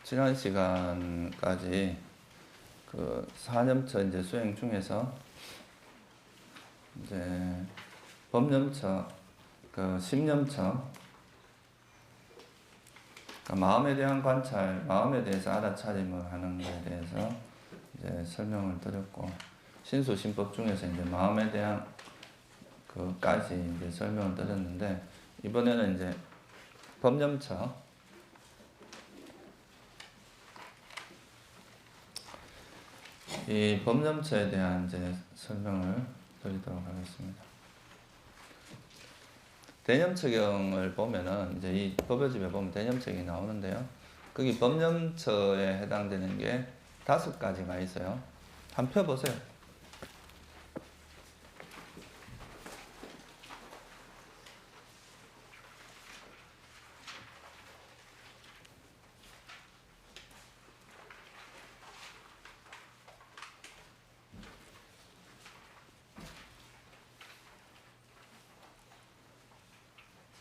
지난 시간까지 그 4년차 이제 수행 중에서 이제 법념처, 그 심념처, 그러니까 마음에 대한 관찰, 마음에 대해서 알아차림을 하는 것에 대해서 이제 설명을 드렸고, 신수심법 중에서 이제 마음에 대한 그까지 이제 설명을 드렸는데, 이번에는 이제 법념처, 이 법념처에 대한 이제 설명을 드리도록 하겠습니다. 대념처경을 보면은 이제 이 법요집에 보면 대념처경이 나오는데요. 거기 법념처에 해당되는 게 5가지가 있어요. 한번 펴보세요.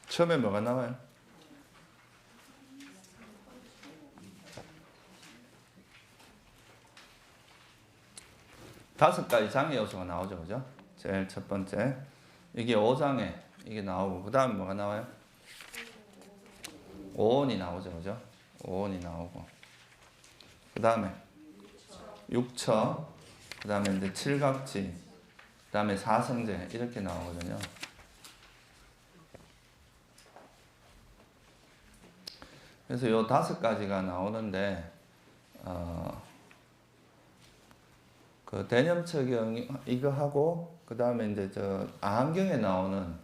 처음에 뭐가 나와요? 다섯 가지 장애 요소가 나오죠, 그죠? 제일 첫 번째. 이게 5장애, 이게 나오고, 그 다음에 뭐가 나와요? 오온이 나오죠, 그죠? 오온이 나오고. 그 다음에 6처, 그 다음에 이제 7각지, 그 다음에 4성제, 이렇게 나오거든요. 그래서 요 5가지가 나오는데, 그 대념처경 이거 하고, 그 다음에 이제 저 아한경에 나오는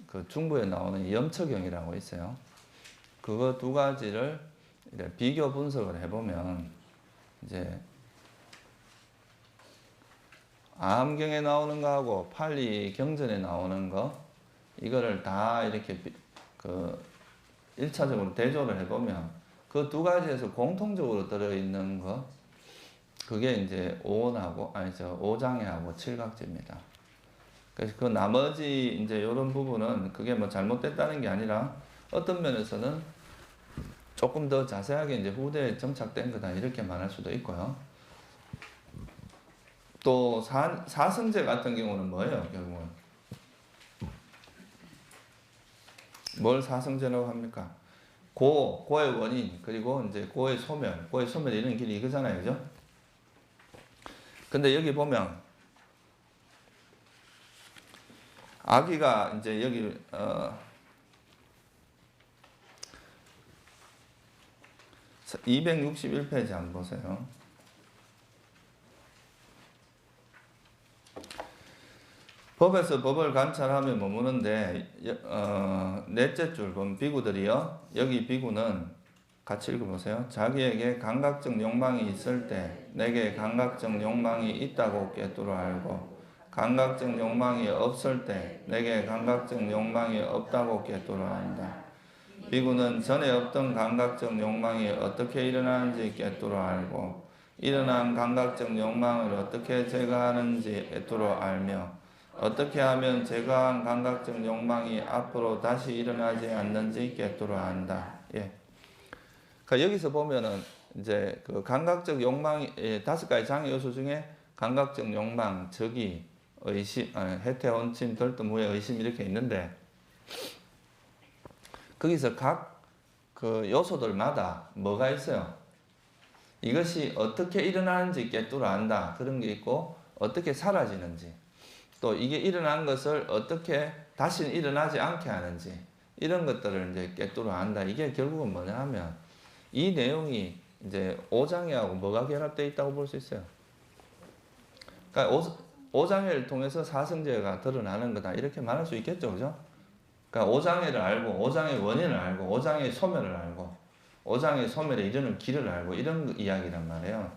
그 중부에 나오는 염처경이라고 있어요. 그거 2가지를 비교 분석을 해보면 이제 아함경에 나오는 거하고 팔리 경전에 나오는 거 이거를 다 이렇게 그 1차적으로 대조를 해보면 그 2가지에서 공통적으로 들어있는 거 그게 이제 오온하고 오장애하고 7각지입니다. 그래서 그 나머지 이제 이런 부분은 그게 뭐 잘못됐다는 게 아니라 어떤 면에서는 조금 더 자세하게 이제 후대에 정착된 거다 이렇게 말할 수도 있고요. 또 사성제 같은 경우는 뭐예요? 결국은 뭘 사성제라고 합니까? 고의 원인 그리고 이제 고의 소멸 이런 길이 이거잖아요, 그죠? 근데 여기 보면 아기가 이제 여기 261페이지 한번 보세요. 법에서 법을 관찰하며 머무는데 넷째 줄 보면 비구들이요. 여기 비구는 같이 읽어보세요. 자기에게 감각적 욕망이 있을 때 내게 감각적 욕망이 있다고 꿰뚫어 알고 감각적 욕망이 없을 때 내게 감각적 욕망이 없다고 꿰뚫어 안다. 비구는 전에 없던 감각적 욕망이 어떻게 일어나는지 꿰뚫어 알고 일어난 감각적 욕망을 어떻게 제거하는지 꿰뚫어 알며 어떻게 하면 제거한 감각적 욕망이 앞으로 다시 일어나지 않는지 꿰뚫어 안다. 예. 그러니까 여기서 보면은 이제 그 감각적 욕망이 5가지 장애 요소 중에 감각적 욕망, 적의, 의심, 해태, 원침, 결점, 후회, 의심 이렇게 있는데 거기서 각 그 요소들마다 뭐가 있어요? 이것이 어떻게 일어나는지 꿰뚫어 안다. 그런 게 있고 어떻게 사라지는지 또 이게 일어난 것을 어떻게 다시는 일어나지 않게 하는지 이런 것들을 이제 꿰뚫어 안다. 이게 결국은 뭐냐 하면 이 내용이 이제 오장애하고 뭐가 결합되어 있다고 볼 수 있어요. 그러니까 오장애를 통해서 사성제가 드러나는 거다. 이렇게 말할 수 있겠죠. 그죠? 그러니까 오장애를 알고 오장의 원인을 알고 오장의 소멸을 알고 오장의 소멸에 이르는 길을 알고 이런 이야기란 말이에요.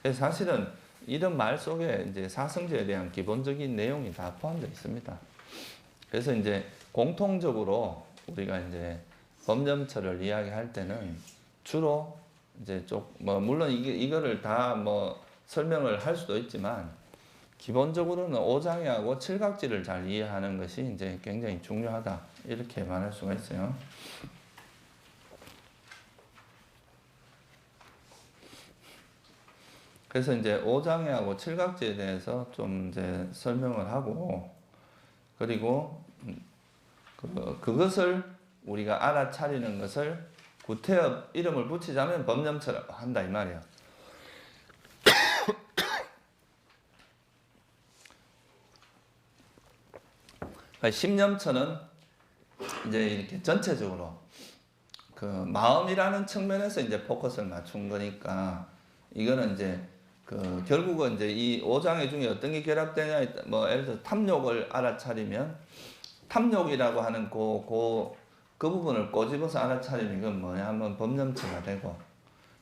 그래서 사실은 이런 말 속에 이제 사성제에 대한 기본적인 내용이 다 포함되어 있습니다. 그래서 이제 공통적으로 우리가 이제 법념처를 이야기할 때는 주로 이제 물론 이거를 다 설명을 할 수도 있지만 기본적으로는 오장애하고 7각지를 잘 이해하는 것이 이제 굉장히 중요하다. 이렇게 말할 수가 있어요. 그래서 이제 오장애하고 칠각지에 대해서 좀 이제 설명을 하고, 그리고 그것을 우리가 알아차리는 것을 구태여 이름을 붙이자면 법념처라고 한다 이 말이에요. 심념처는 이제 이렇게 전체적으로 그 마음이라는 측면에서 이제 포커스를 맞춘 거니까, 이거는 이제 그 결국은 이제 이 오장애 중에 어떤 게 결합되냐, 뭐 예를 들어 탐욕을 알아차리면 탐욕이라고 하는 그 부분을 꼬집어서 알아차리면 이건 뭐냐 하면 법념체가 되고,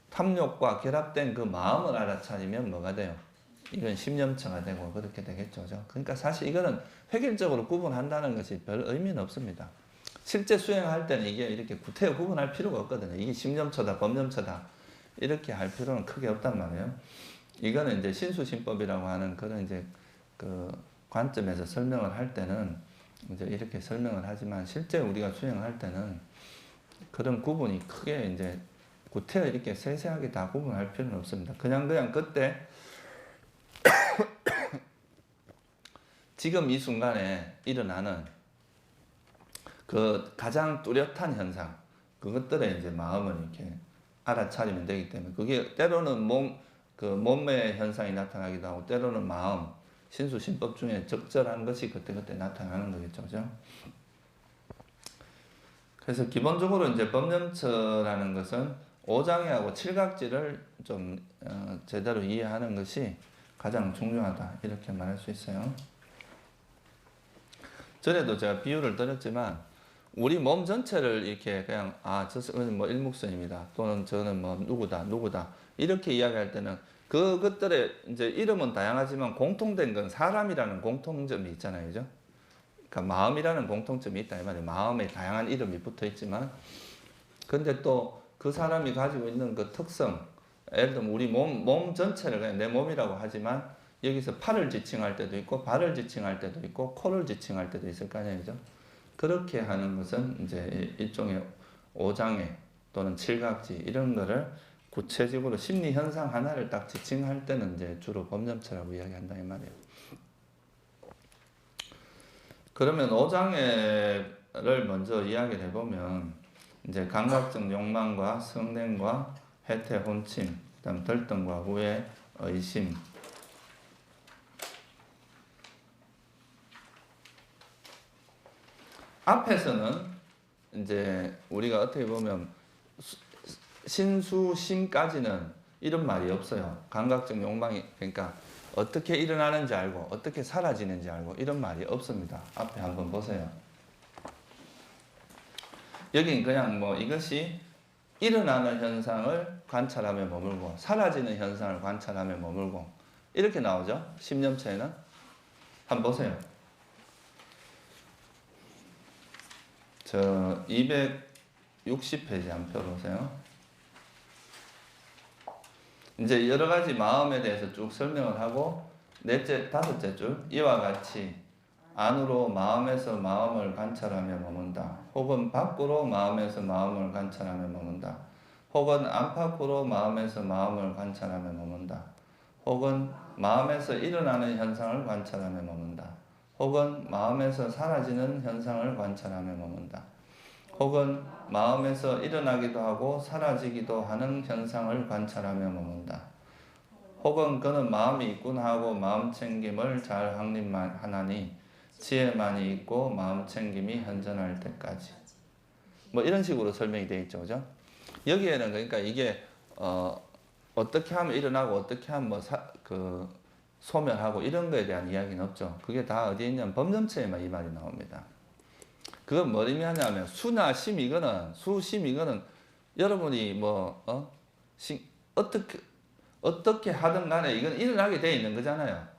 탐욕과 결합된 그 마음을 알아차리면 뭐가 돼요? 이건 심념체가 되고 그렇게 되겠죠. 그러니까 사실 이거는 획일적으로 구분한다는 것이 별 의미는 없습니다. 실제 수행할 때는 이게 이렇게 구태여 구분할 필요가 없거든요. 이게 심념처다, 법념처다 이렇게 할 필요는 크게 없단 말이에요. 이거는 이제 신수신법이라고 하는 그런 이제 그 관점에서 설명을 할 때는 이제 이렇게 설명을 하지만, 실제 우리가 수행을 할 때는 그런 구분이 크게 이제 구태여 이렇게 세세하게 다 구분할 필요는 없습니다. 그냥 그때 지금 이 순간에 일어나는 그 가장 뚜렷한 현상, 그것들에 이제 마음을 이렇게 알아차리면 되기 때문에, 그게 때로는 몸의 현상이 나타나기도 하고, 때로는 마음, 신수신법 중에 적절한 것이 그때그때 나타나는 거겠죠. 그죠? 그래서 기본적으로 이제 법념처라는 것은 오장애하고 칠각지를 좀 제대로 이해하는 것이 가장 중요하다, 이렇게 말할 수 있어요. 전에도 제가 비유를 드렸지만, 우리 몸 전체를 이렇게 그냥 저는 뭐 일묵선입니다, 또는 저는 뭐 누구다 이렇게 이야기할 때는 그것들의 이제 이름은 다양하지만 공통된 건 사람이라는 공통점이 있잖아요. 그죠? 그러니까 마음이라는 공통점이 있다 이 말이에요. 마음에 다양한 이름이 붙어 있지만, 근데 또 그 사람이 가지고 있는 그 특성, 예를 들면 우리 몸 전체를 그냥 내 몸이라고 하지만, 여기서 팔을 지칭할 때도 있고, 발을 지칭할 때도 있고, 코를 지칭할 때도 있을 거 아니에요. 그죠? 그렇게 하는 것은 이제 일종의 오장애 또는 칠각지 이런 거를 구체적으로 심리 현상 하나를 딱 지칭할 때는 이제 주로 법념체라고 이야기한다 이 말이에요. 그러면 오장애를 먼저 이야기를 해보면, 이제 감각적 욕망과 성냄과 해태 혼침, 그다음 들등과 후회, 의심, 앞에서는 이제 우리가 어떻게 보면 신수심까지는 이런 말이 없어요. 감각적 욕망이, 그러니까 어떻게 일어나는지 알고 어떻게 사라지는지 알고 이런 말이 없습니다. 앞에 한번 보세요. 여긴 그냥 뭐 이것이 일어나는 현상을 관찰하며 머물고 사라지는 현상을 관찰하며 머물고 이렇게 나오죠. 심념체에는. 한번 보세요. 저 260페이지 한 표 보세요. 이제 여러 가지 마음에 대해서 쭉 설명을 하고, 다섯째 줄, 이와 같이 안으로 마음에서 마음을 관찰하며 머문다. 혹은 밖으로 마음에서 마음을 관찰하며 머문다. 혹은 안팎으로 마음에서 마음을 관찰하며 머문다. 혹은 마음에서 일어나는 현상을 관찰하며 머문다. 혹은 마음에서 사라지는 현상을 관찰하며 머문다. 혹은 마음에서 일어나기도 하고 사라지기도 하는 현상을 관찰하며 머문다. 혹은 그는 마음이 있군 하고 마음챙김을 잘 확립하나니 지혜만이 있고 마음챙김이 현존할 때까지. 뭐 이런 식으로 설명이 되어 있죠. 그죠? 여기에는 그러니까 이게 어떻게 하면 일어나고 어떻게 하면 소멸하고 이런 거에 대한 이야기는 없죠. 그게 다 어디에 있냐면 법념체에만 이 말이 나옵니다. 그건 뭘 의미하냐면 수나 심 이거는 여러분이 어떻게 하든 간에 이건 일어나게 돼 있는 거잖아요.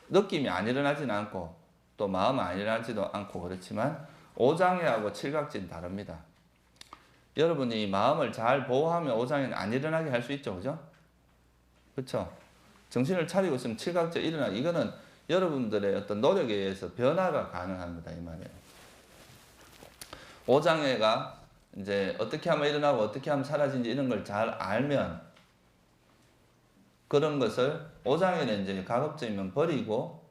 느낌이 안 일어나진 않고 또 마음은 안 일어나지도 않고 그렇지만, 오장애하고 칠각지는 다릅니다. 여러분이 마음을 잘 보호하면 오장애는 안 일어나게 할 수 있죠. 그죠? 그렇죠? 정신을 차리고 있으면 칠각지 일어나. 이거는 여러분들의 어떤 노력에 의해서 변화가 가능한 거다 이 말이에요. 오장애가 이제 어떻게 하면 일어나고 어떻게 하면 사라지는지 이런 걸 잘 알면 그런 것을 오장에는 이제 가급적이면 버리고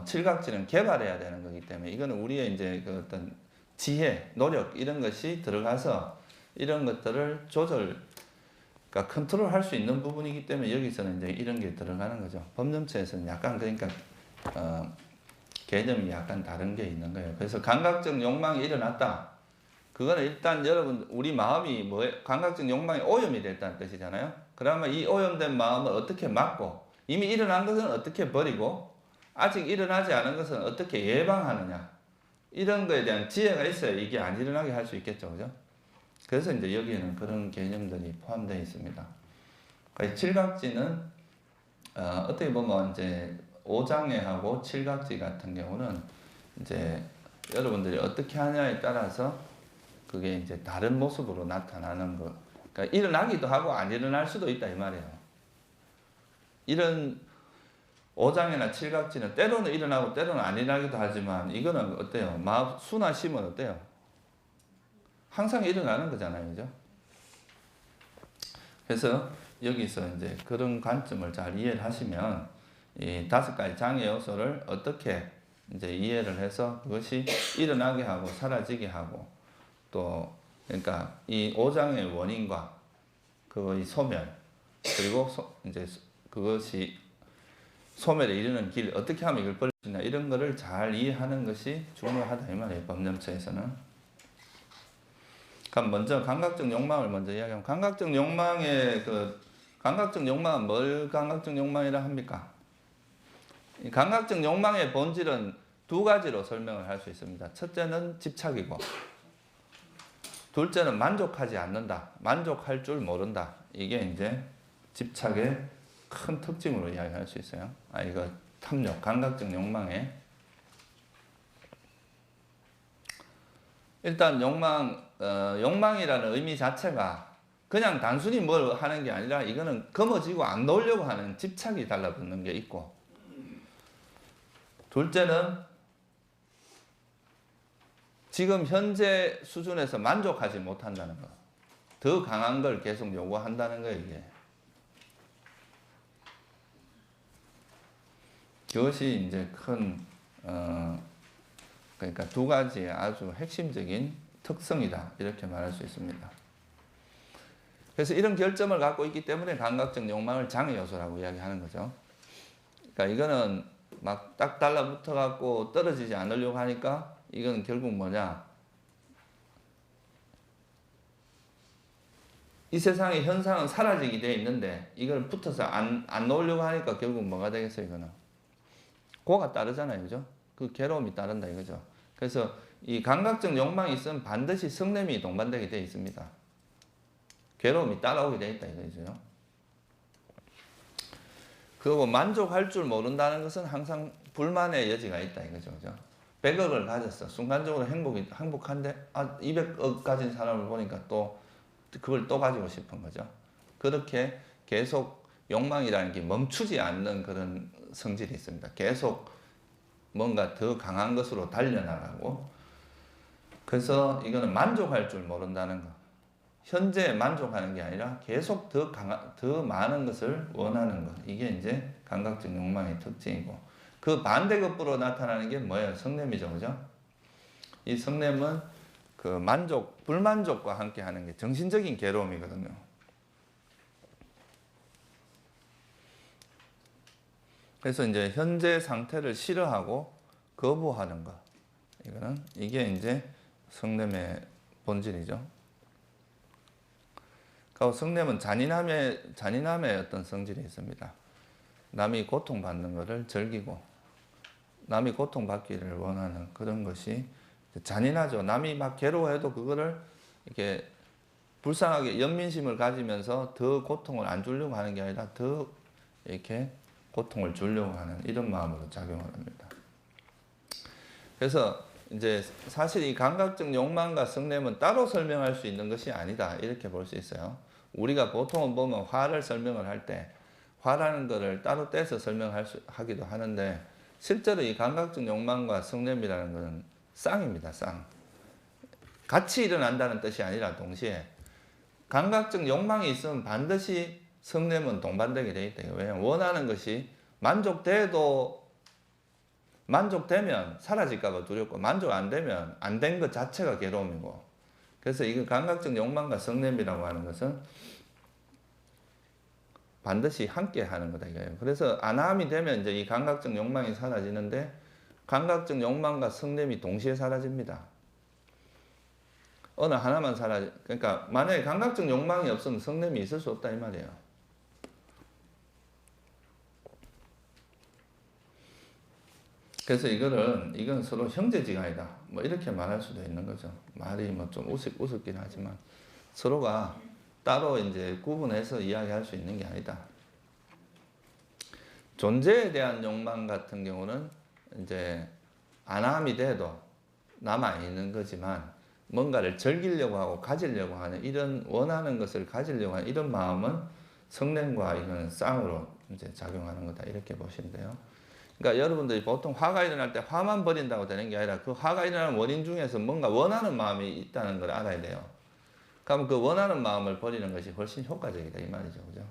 칠각지는 개발해야 되는 거기 때문에 이거는 우리의 이제 그 어떤 지혜, 노력 이런 것이 들어가서 이런 것들을 그러니까 컨트롤할 수 있는 부분이기 때문에 여기서는 이제 이런 게 들어가는 거죠. 법령처에서는 약간 그러니까 개념이 약간 다른 게 있는 거예요. 그래서 감각적 욕망이 일어났다. 그거는 일단 여러분 우리 마음이 뭐예요? 감각적 욕망이 오염이 됐다는 뜻이잖아요. 그러면 이 오염된 마음을 어떻게 막고 이미 일어난 것은 어떻게 버리고 아직 일어나지 않은 것은 어떻게 예방하느냐 이런 거에 대한 지혜가 있어야 이게 안 일어나게 할 수 있겠죠, 그죠? 그래서 이제 여기에는 그런 개념들이 포함되어 있습니다. 그러니까 칠각지는 어떻게 보면 이제 오장애하고 칠각지 같은 경우는 이제 여러분들이 어떻게 하냐에 따라서 그게 이제 다른 모습으로 나타나는 거. 그러니까 일어나기도 하고 안 일어날 수도 있다 이 말이에요. 이런 오장애나 칠각지는 때로는 일어나고 때로는 안 일어나기도 하지만 이거는 어때요? 마음 순화심은 어때요? 항상 일어나는 거잖아요, 그죠? 그래서 여기서 이제 그런 관점을 잘 이해를 하시면 이 5가지 장애 요소를 어떻게 이제 이해를 해서 그것이 일어나게 하고 사라지게 하고 또 그러니까 이 오장의 원인과 그의 소멸 그리고 이제 그것이 소멸에 이르는 길 어떻게 하면 이걸 벌릴 수 있나 이런 거를 잘 이해하는 것이 중요하다 이 말이에요. 법령처에서는. 그럼 먼저 감각적 욕망을 먼저 이야기하면 감각적 욕망의 감각적 욕망은 뭘 감각적 욕망이라 합니까? 이 감각적 욕망의 본질은 2가지로 설명을 할 수 있습니다. 첫째는 집착이고 둘째는 만족하지 않는다. 만족할 줄 모른다. 이게 이제 집착의 큰 특징으로 이야기할 수 있어요. 이거 탐욕, 감각적 욕망의 일단 욕망이라는 의미 자체가 그냥 단순히 뭘 하는 게 아니라 이거는 거머쥐고 안 놓으려고 하는 집착이 달라붙는 게 있고 둘째는 지금 현재 수준에서 만족하지 못한다는 거. 더 강한 걸 계속 요구한다는 거예요, 이게. 그것이 이제 그러니까 2가지의 아주 핵심적인 특성이다. 이렇게 말할 수 있습니다. 그래서 이런 결점을 갖고 있기 때문에 감각적 욕망을 장애 요소라고 이야기하는 거죠. 그러니까 이거는 막 딱 달라붙어 갖고 떨어지지 않으려고 하니까 이건 결국 뭐냐? 이 세상의 현상은 사라지게 돼 있는데 이걸 붙어서 안 놓으려고 하니까 결국 뭐가 되겠어요, 이거는? 고가 따르잖아요, 그죠? 그 괴로움이 따른다 이거죠. 그래서 이 감각적 욕망이 있으면 반드시 성냄이 동반되게 돼 있습니다. 괴로움이 따라오게 돼 있다 이거죠. 그리고 만족할 줄 모른다는 것은 항상 불만의 여지가 있다 이거죠, 그죠? 100억을 가졌어. 순간적으로 행복한데 200억 가진 사람을 보니까 또 그걸 또 가지고 싶은 거죠. 그렇게 계속 욕망이라는 게 멈추지 않는 그런 성질이 있습니다. 계속 뭔가 더 강한 것으로 달려나가고 그래서 이거는 만족할 줄 모른다는 거. 현재 만족하는 게 아니라 계속 더 많은 것을 원하는 것. 이게 이제 감각적 욕망의 특징이고 그 반대급부로 나타나는 게 뭐예요? 성냄이죠, 그죠? 이 성냄은 그 불만족과 함께 하는 게 정신적인 괴로움이거든요. 그래서 이제 현재 상태를 싫어하고 거부하는 것. 이게 이제 성냄의 본질이죠. 그리고 성냄은 잔인함의 어떤 성질이 있습니다. 남이 고통받는 것을 즐기고 남이 고통받기를 원하는 그런 것이 잔인하죠. 남이 막 괴로워해도 그거를 이렇게 불쌍하게 연민심을 가지면서 더 고통을 안 주려고 하는 게 아니라 더 이렇게 고통을 주려고 하는 이런 마음으로 작용을 합니다. 그래서 이제 사실 이 감각적 욕망과 성냄은 따로 설명할 수 있는 것이 아니다. 이렇게 볼 수 있어요. 우리가 보통은 보면 화를 설명을 할 때 화라는 것을 따로 떼서 하기도 하는데 실제로 이 감각적 욕망과 성냄이라는 것은 쌍입니다. 쌍. 같이 일어난다는 뜻이 아니라 동시에 감각적 욕망이 있으면 반드시 성냄은 동반되게 돼 있다. 왜냐면 원하는 것이 만족되면 사라질까봐 두렵고, 만족 안 되면 안 된 것 자체가 괴로움이고. 그래서 이거 감각적 욕망과 성냄이라고 하는 것은 반드시 함께 하는 거다 이거예요. 그래서 안함이 되면 이제 이 감각적 욕망이 사라지는데, 감각적 욕망과 성냄이 동시에 사라집니다. 어느 하나만 그러니까 만약에 감각적 욕망이 없으면 성냄이 있을 수 없다 이 말이에요. 그래서 이건 서로 형제지간이다. 뭐 이렇게 말할 수도 있는 거죠. 말이 뭐 좀 우습긴 하지만 서로가 따로 이제 구분해서 이야기할 수 있는 게 아니다. 존재에 대한 욕망 같은 경우는 이제 안함이 돼도 남아 있는 거지만, 뭔가를 즐기려고 하고 가지려고 하는 이런 원하는 것을 가지려고 하는 이런 마음은 성냄과 이런 쌍으로 이제 작용하는 거다 이렇게 보시면 돼요. 그러니까 여러분들이 보통 화가 일어날 때 화만 버린다고 되는 게 아니라 그 화가 일어나는 원인 중에서 뭔가 원하는 마음이 있다는 걸 알아야 돼요. 그럼 그 원하는 마음을 버리는 것이 훨씬 효과적이다 이 말이죠, 그죠?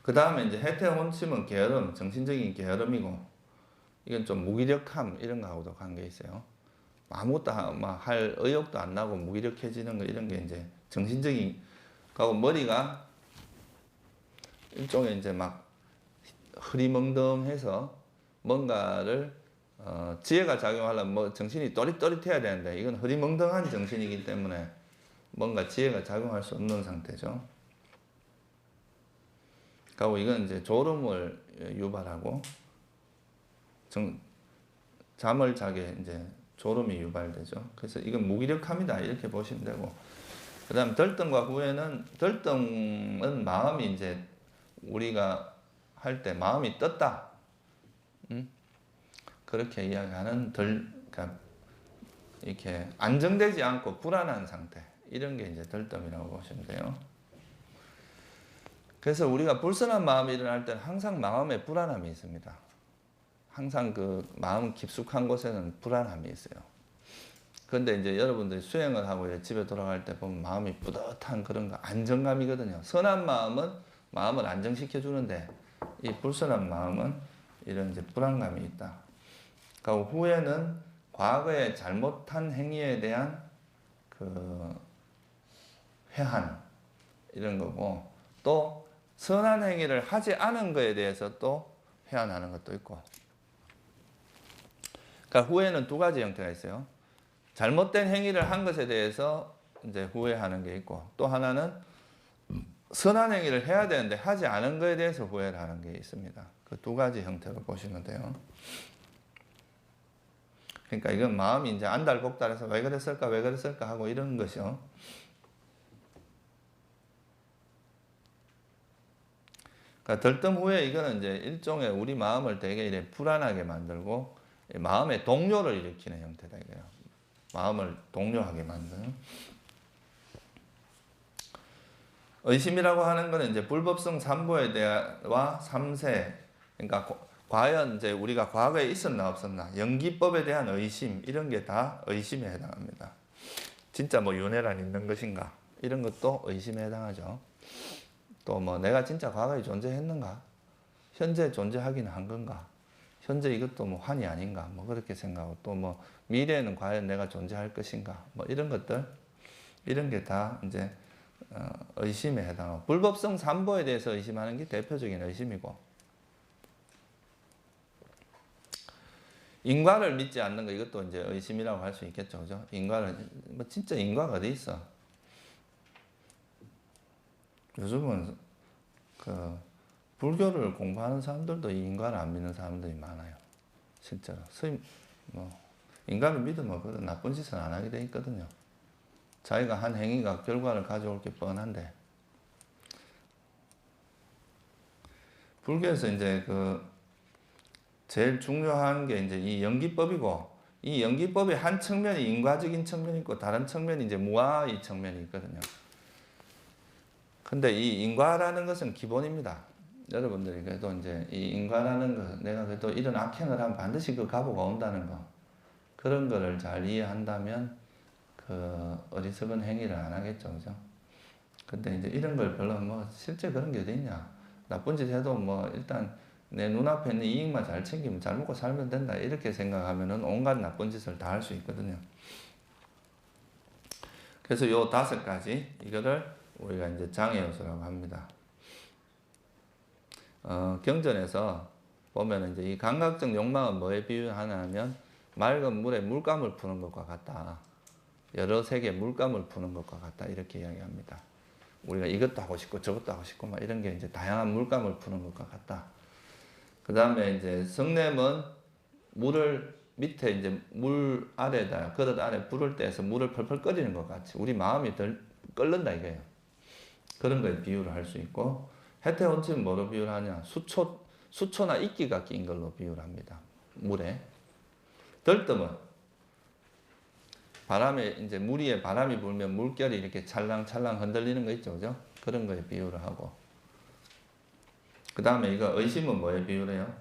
그 다음에 이제 해태혼침은 게으름, 정신적인 게으름이고, 이건 좀 무기력함 이런 거하고도 관계 있어요. 아무것도 할 의욕도 안 나고 무기력해지는 거 이런 게 이제 정신적인 거고, 머리가 일종의 이제 막 흐리멍덩해서 뭔가를 지혜가 작용하려면 뭐 정신이 또릿또릿해야 되는데, 이건 흐리멍덩한 정신이기 때문에 뭔가 지혜가 작용할 수 없는 상태죠. 그리고 이건 이제 졸음을 유발하고, 잠을 자게 이제 졸음이 유발되죠. 그래서 이건 무기력함이다 이렇게 보시면 되고, 그 다음 덜등과 후회는, 덜등은 마음이 이제 우리가 할 때 마음이 떴다, 그렇게 이야기하는 그러니까 이렇게 안정되지 않고 불안한 상태, 이런 게 이제 덜뜸이라고 보시면 돼요. 그래서 우리가 불선한 마음이 일어날 때는 항상 마음에 불안함이 있습니다. 항상 그 마음 깊숙한 곳에는 불안함이 있어요. 그런데 이제 여러분들이 수행을 하고 집에 돌아갈 때 보면 마음이 뿌듯한 그런 거, 안정감이거든요. 선한 마음은 마음을 안정시켜 주는데, 이 불선한 마음은 이런 이제 불안감이 있다. 그러니까 후회는 과거의 잘못한 행위에 대한 그 회한 이런 거고, 또 선한 행위를 하지 않은 거에 대해서 또 회한하는 것도 있고. 그러니까 후회는 두 가지 형태가 있어요. 잘못된 행위를 한 것에 대해서 이제 후회하는 게 있고, 또 하나는 선한 행위를 해야 되는데 하지 않은 거에 대해서 후회를 하는 게 있습니다. 그 두 가지 형태로 보시면 돼요. 그러니까 이건 마음이 이제 안달복달해서 왜 그랬을까 하고 이런 것이요. 그러니까 덜뜸 후에 이거는 이제 일종의 우리 마음을 되게 이래 불안하게 만들고 마음의 동요를 일으키는 형태다 이거예요. 마음을 동요하게 만드는. 의심이라고 하는 것은 이제 불법성 삼보에 대와 삼세, 그러니까 과연 이제 우리가 과거에 있었나 없었나, 연기법에 대한 의심, 이런 게 다 의심에 해당합니다. 진짜 뭐 윤회란 있는 것인가, 이런 것도 의심에 해당하죠. 또 뭐 내가 진짜 과거에 존재했는가, 현재 존재하기는 한 건가, 현재 이것도 뭐 환이 아닌가, 뭐 그렇게 생각하고, 또 뭐 미래에는 과연 내가 존재할 것인가, 뭐 이런 것들, 이런 게 다 이제 의심에 해당하고, 불법성 삼보에 대해서 의심하는 게 대표적인 의심이고, 인과를 믿지 않는 거, 이것도 이제 의심이라고 할 수 있겠죠, 그죠? 뭐 진짜 인과가 어디 있어? 요즘은 그 불교를 공부하는 사람들도 인과를 안 믿는 사람들이 많아요, 실제로. 뭐 인간을 믿으면 그 나쁜 짓은 안 하게 돼 있거든요. 자기가 한 행위가 결과를 가져올 게 뻔한데, 불교에서 이제 그 제일 중요한 게 이제 이 연기법이고, 이 연기법의 한 측면이 인과적인 측면이 있고, 다른 측면이 이제 무아의 측면이 있거든요. 근데 이 인과라는 것은 기본입니다. 여러분들이 그래도 이제 이 인과라는 거, 내가 그래도 이런 악행을 하면 반드시 그 가보가 온다는 거, 그런 거를 잘 이해한다면 그 그 어리석은 행위를 안 하겠죠, 그죠? 근데 이제 이런 걸 별로 뭐 실제 그런 게 어디 있냐? 나쁜 짓 해도 뭐 일단 내 눈앞에 있는 이익만 잘 챙기면 잘 먹고 살면 된다 이렇게 생각하면은 온갖 나쁜 짓을 다 할 수 있거든요. 그래서 요 5가지 이거를 우리가 이제 장애 요소라고 합니다. 경전에서 보면 이제 이 감각적 욕망은 뭐에 비유하냐면 맑은 물에 물감을 푸는 것과 같다. 여러 색의 물감을 푸는 것과 같다. 이렇게 이야기합니다. 우리가 이것도 하고 싶고 저것도 하고 싶고 막 이런 게 이제 다양한 물감을 푸는 것과 같다. 그 다음에 이제 성냄은 물을 밑에 이제 물 아래다 그릇 아래 불을 떼서 물을 펄펄 끓이는 것 같이 우리 마음이 덜 끓는다 이거예요. 그런 거에 비유를 할 수 있고 해태원칙은 뭐로 비유를 하냐? 수초나 이끼가 낀 걸로 비유를 합니다. 물에. 들뜸은 바람에 이제 물 위에 바람이 불면 물결이 이렇게 찰랑찰랑 흔들리는 거 있죠, 그죠? 그런 거에 비유를 하고. 그 다음에 이거 의심은 뭐에 비유를 해요?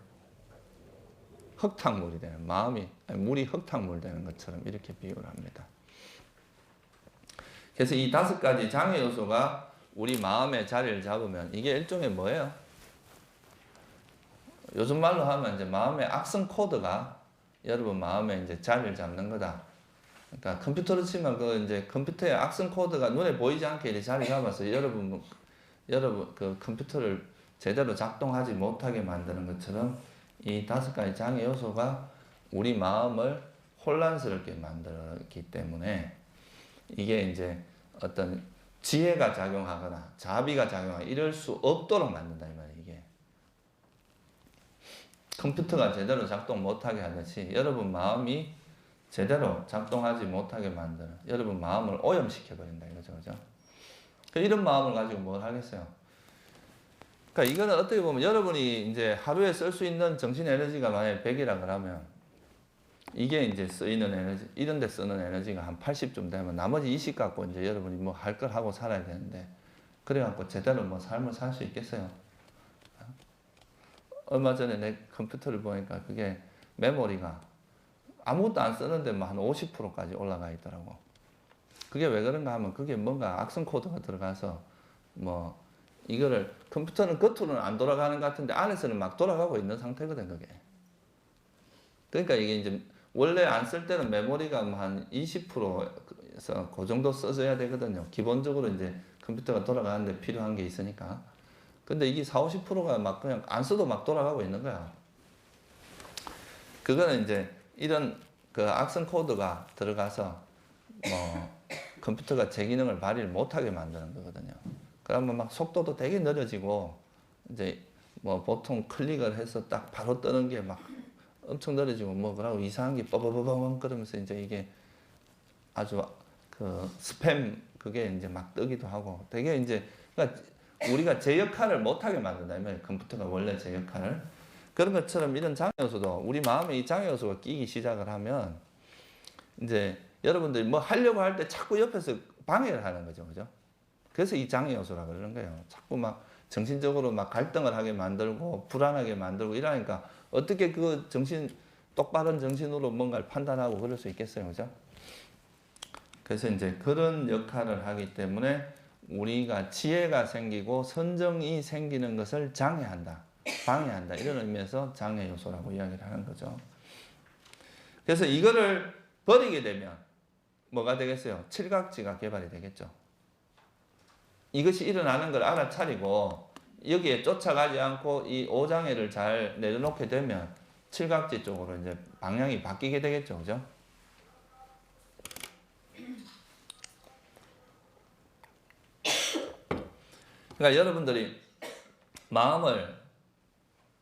흙탕물이 되는 물이 흙탕물 되는 것처럼 이렇게 비유를 합니다. 그래서 이 5가지 장애 요소가 우리 마음의 자리를 잡으면 이게 일종의 뭐예요? 요즘 말로 하면 이제 마음의 악성 코드가 여러분 마음에 이제 자리를 잡는 거다. 그러니까 컴퓨터로 치면 그 이제 컴퓨터의 악성 코드가 눈에 보이지 않게 이렇게 자리 잡아서 여러분 그 컴퓨터를 제대로 작동하지 못하게 만드는 것처럼 이 5가지 장애 요소가 우리 마음을 혼란스럽게 만들기 때문에 이게 이제 어떤 지혜가 작용하거나 자비가 작용하거나 이럴 수 없도록 만든다 이 말이에요. 이게 컴퓨터가 제대로 작동 못하게 하듯이 여러분 마음이 제대로 작동하지 못하게 만드는 여러분 마음을 오염시켜버린다 이거죠, 그죠? 이런 마음을 가지고 뭘 하겠어요? 그러니까 이거는 어떻게 보면 여러분이 이제 하루에 쓸 수 있는 정신 에너지가 만약에 100이라 그러면 이게 이제 쓰이는 에너지, 이런 데 쓰는 에너지가 한 80쯤 되면 나머지 20 갖고 이제 여러분이 뭐 할 걸 하고 살아야 되는데 그래갖고 제대로 뭐 삶을 살 수 있겠어요? 얼마 전에 내 컴퓨터를 보니까 그게 메모리가 아무것도 안 쓰는데 뭐 한 50%까지 올라가 있더라고. 그게 왜 그런가 하면 그게 뭔가 악성 코드가 들어가서 뭐 이거를 컴퓨터는 겉으로는 안 돌아가는 것 같은데 안에서는 막 돌아가고 있는 상태거든 그게. 그러니까 이게 이제 원래 안 쓸 때는 메모리가 뭐 한 20%에서 그 정도 써줘야 되거든요. 기본적으로 이제 컴퓨터가 돌아가는데 필요한 게 있으니까. 근데 이게 40, 50%가 막 그냥 안 써도 막 돌아가고 있는 거야. 그거는 이제 이런 그 악성 코드가 들어가서 뭐 컴퓨터가 제 기능을 발휘를 못하게 만드는 거거든요. 그러면 막 속도도 되게 느려지고 이제 뭐 보통 클릭을 해서 딱 바로 뜨는 게 막 엄청 느려지고 뭐 그러고 이상한 게 뻐버버벙 그러면서 이제 이게 아주 그 스팸 그게 이제 막 뜨기도 하고 되게 이제 그러니까 우리가 제 역할을 못하게 만든다면 컴퓨터가 원래 제 역할을 그런 것처럼 이런 장애 요소도 우리 마음에 이 장애 요소가 끼기 시작을 하면 이제 여러분들이 뭐 하려고 할 때 자꾸 옆에서 방해를 하는 거죠, 그죠? 그래서 이 장애 요소라고 그러는 거예요. 자꾸 막 정신적으로 막 갈등을 하게 만들고 불안하게 만들고 이러니까 어떻게 그 똑바른 정신으로 뭔가를 판단하고 그럴 수 있겠어요, 그죠? 그래서 이제 그런 역할을 하기 때문에 우리가 지혜가 생기고 선정이 생기는 것을 장애한다, 방해한다 이런 의미에서 장애 요소라고 이야기를 하는 거죠. 그래서 이거를 버리게 되면 뭐가 되겠어요? 칠각지가 개발이 되겠죠. 이것이 일어나는 걸 알아차리고 여기에 쫓아가지 않고 이 오장애를 잘 내려놓게 되면 칠각지 쪽으로 이제 방향이 바뀌게 되겠죠, 그죠? 그러니까 여러분들이 마음을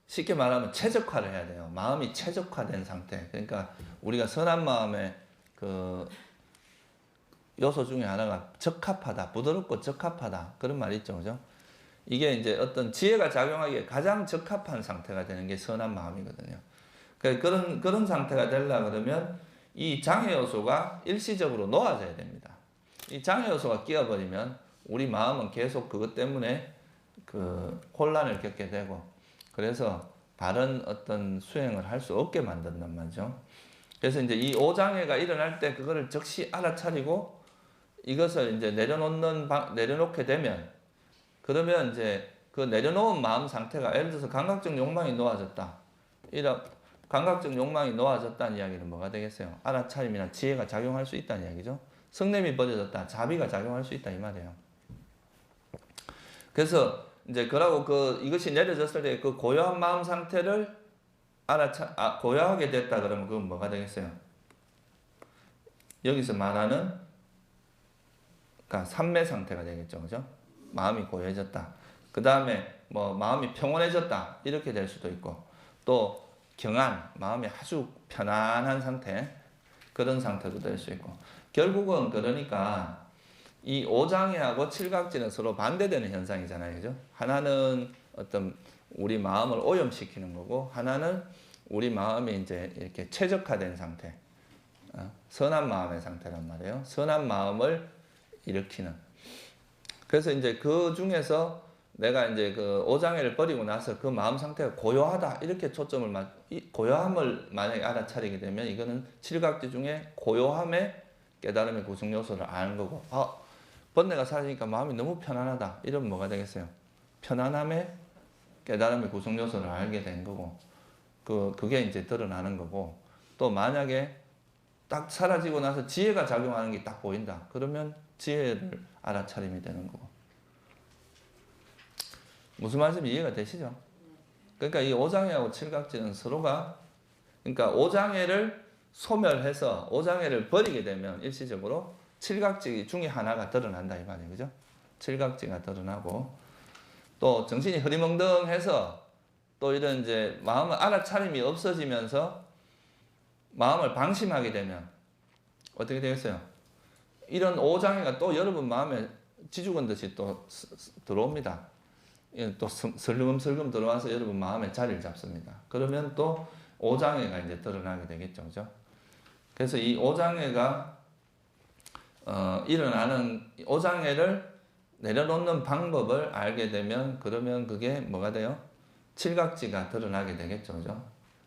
쉽게 말하면 최적화를 해야 돼요. 마음이 최적화된 상태. 그러니까 우리가 선한 마음의 그 요소 중에 하나가 적합하다, 부드럽고 적합하다 그런 말이 있죠, 그죠? 이게 이제 어떤 지혜가 작용하기에 가장 적합한 상태가 되는 게 선한 마음이거든요. 그러니까 그런 상태가 되려 그러면 이 장애 요소가 일시적으로 놓아져야 됩니다. 이 장애 요소가 끼어버리면 우리 마음은 계속 그것 때문에 그 혼란을 겪게 되고 그래서 바른 어떤 수행을 할 수 없게 만든단 말이죠. 그래서 이제 이 오장애가 일어날 때 그거를 즉시 알아차리고 이것을 이제 내려놓게 되면, 그러면 이제 그 내려놓은 마음 상태가, 예를 들어서 감각적 욕망이 놓아졌다. 이런 감각적 욕망이 놓아졌다는 이야기는 뭐가 되겠어요? 알아차림이나 지혜가 작용할 수 있다는 이야기죠. 성냄이 버려졌다. 자비가 작용할 수 있다 이 말이에요. 그래서 이제 그러고 이것이 내려졌을 때 그 고요한 마음 상태를 고요하게 됐다 그러면 그건 뭐가 되겠어요? 여기서 말하는 그러니까 삼매 상태가 되겠죠, 그죠? 마음이 고요해졌다. 그 다음에 뭐 마음이 평온해졌다 이렇게 될 수도 있고, 또 경안, 마음이 아주 편안한 상태, 그런 상태도 될 수 있고, 결국은 그러니까 이 오장애하고 칠각지는 서로 반대되는 현상이잖아요, 그죠? 하나는 어떤 우리 마음을 오염시키는 거고, 하나는 우리 마음이 이제 이렇게 최적화된 상태, 선한 마음의 상태란 말이에요. 선한 마음을 일으키는. 그래서 이제 그 중에서 내가 이제 그 오장애를 버리고 나서 그 마음 상태가 고요하다 이렇게 고요함을 만약에 알아차리게 되면 이거는 칠각지 중에 고요함의 깨달음의 구성 요소를 아는 거고, 번뇌가 사라지니까 마음이 너무 편안하다 이러면 뭐가 되겠어요? 편안함의 깨달음의 구성 요소를 알게 된 거고, 그게 이제 드러나는 거고, 또 만약에 딱 사라지고 나서 지혜가 작용하는 게 딱 보인다 그러면 지혜를 알아차림이 되는 거고. 무슨 말씀인지 이해가 되시죠? 그러니까 이 오장애하고 칠각지는 서로가, 그러니까 오장애를 소멸해서 오장애를 버리게 되면 일시적으로 칠각지 중에 하나가 드러난다 이 말이에요, 그죠? 칠각지가 드러나고, 또 정신이 흐리멍덩해서 또 이런 이제 마음을 알아차림이 없어지면서 마음을 방심하게 되면 어떻게 되겠어요? 이런 오장애가 또 여러분 마음에 지죽은 듯이 또 들어옵니다. 또 슬금슬금 들어와서 여러분 마음에 자리를 잡습니다. 그러면 또 오장애가 이제 드러나게 되겠죠, 그죠? 그래서 이 오장애가 일어나는 오장애를 내려놓는 방법을 알게 되면, 그러면 그게 뭐가 돼요? 칠각지가 드러나게 되겠죠, 그죠?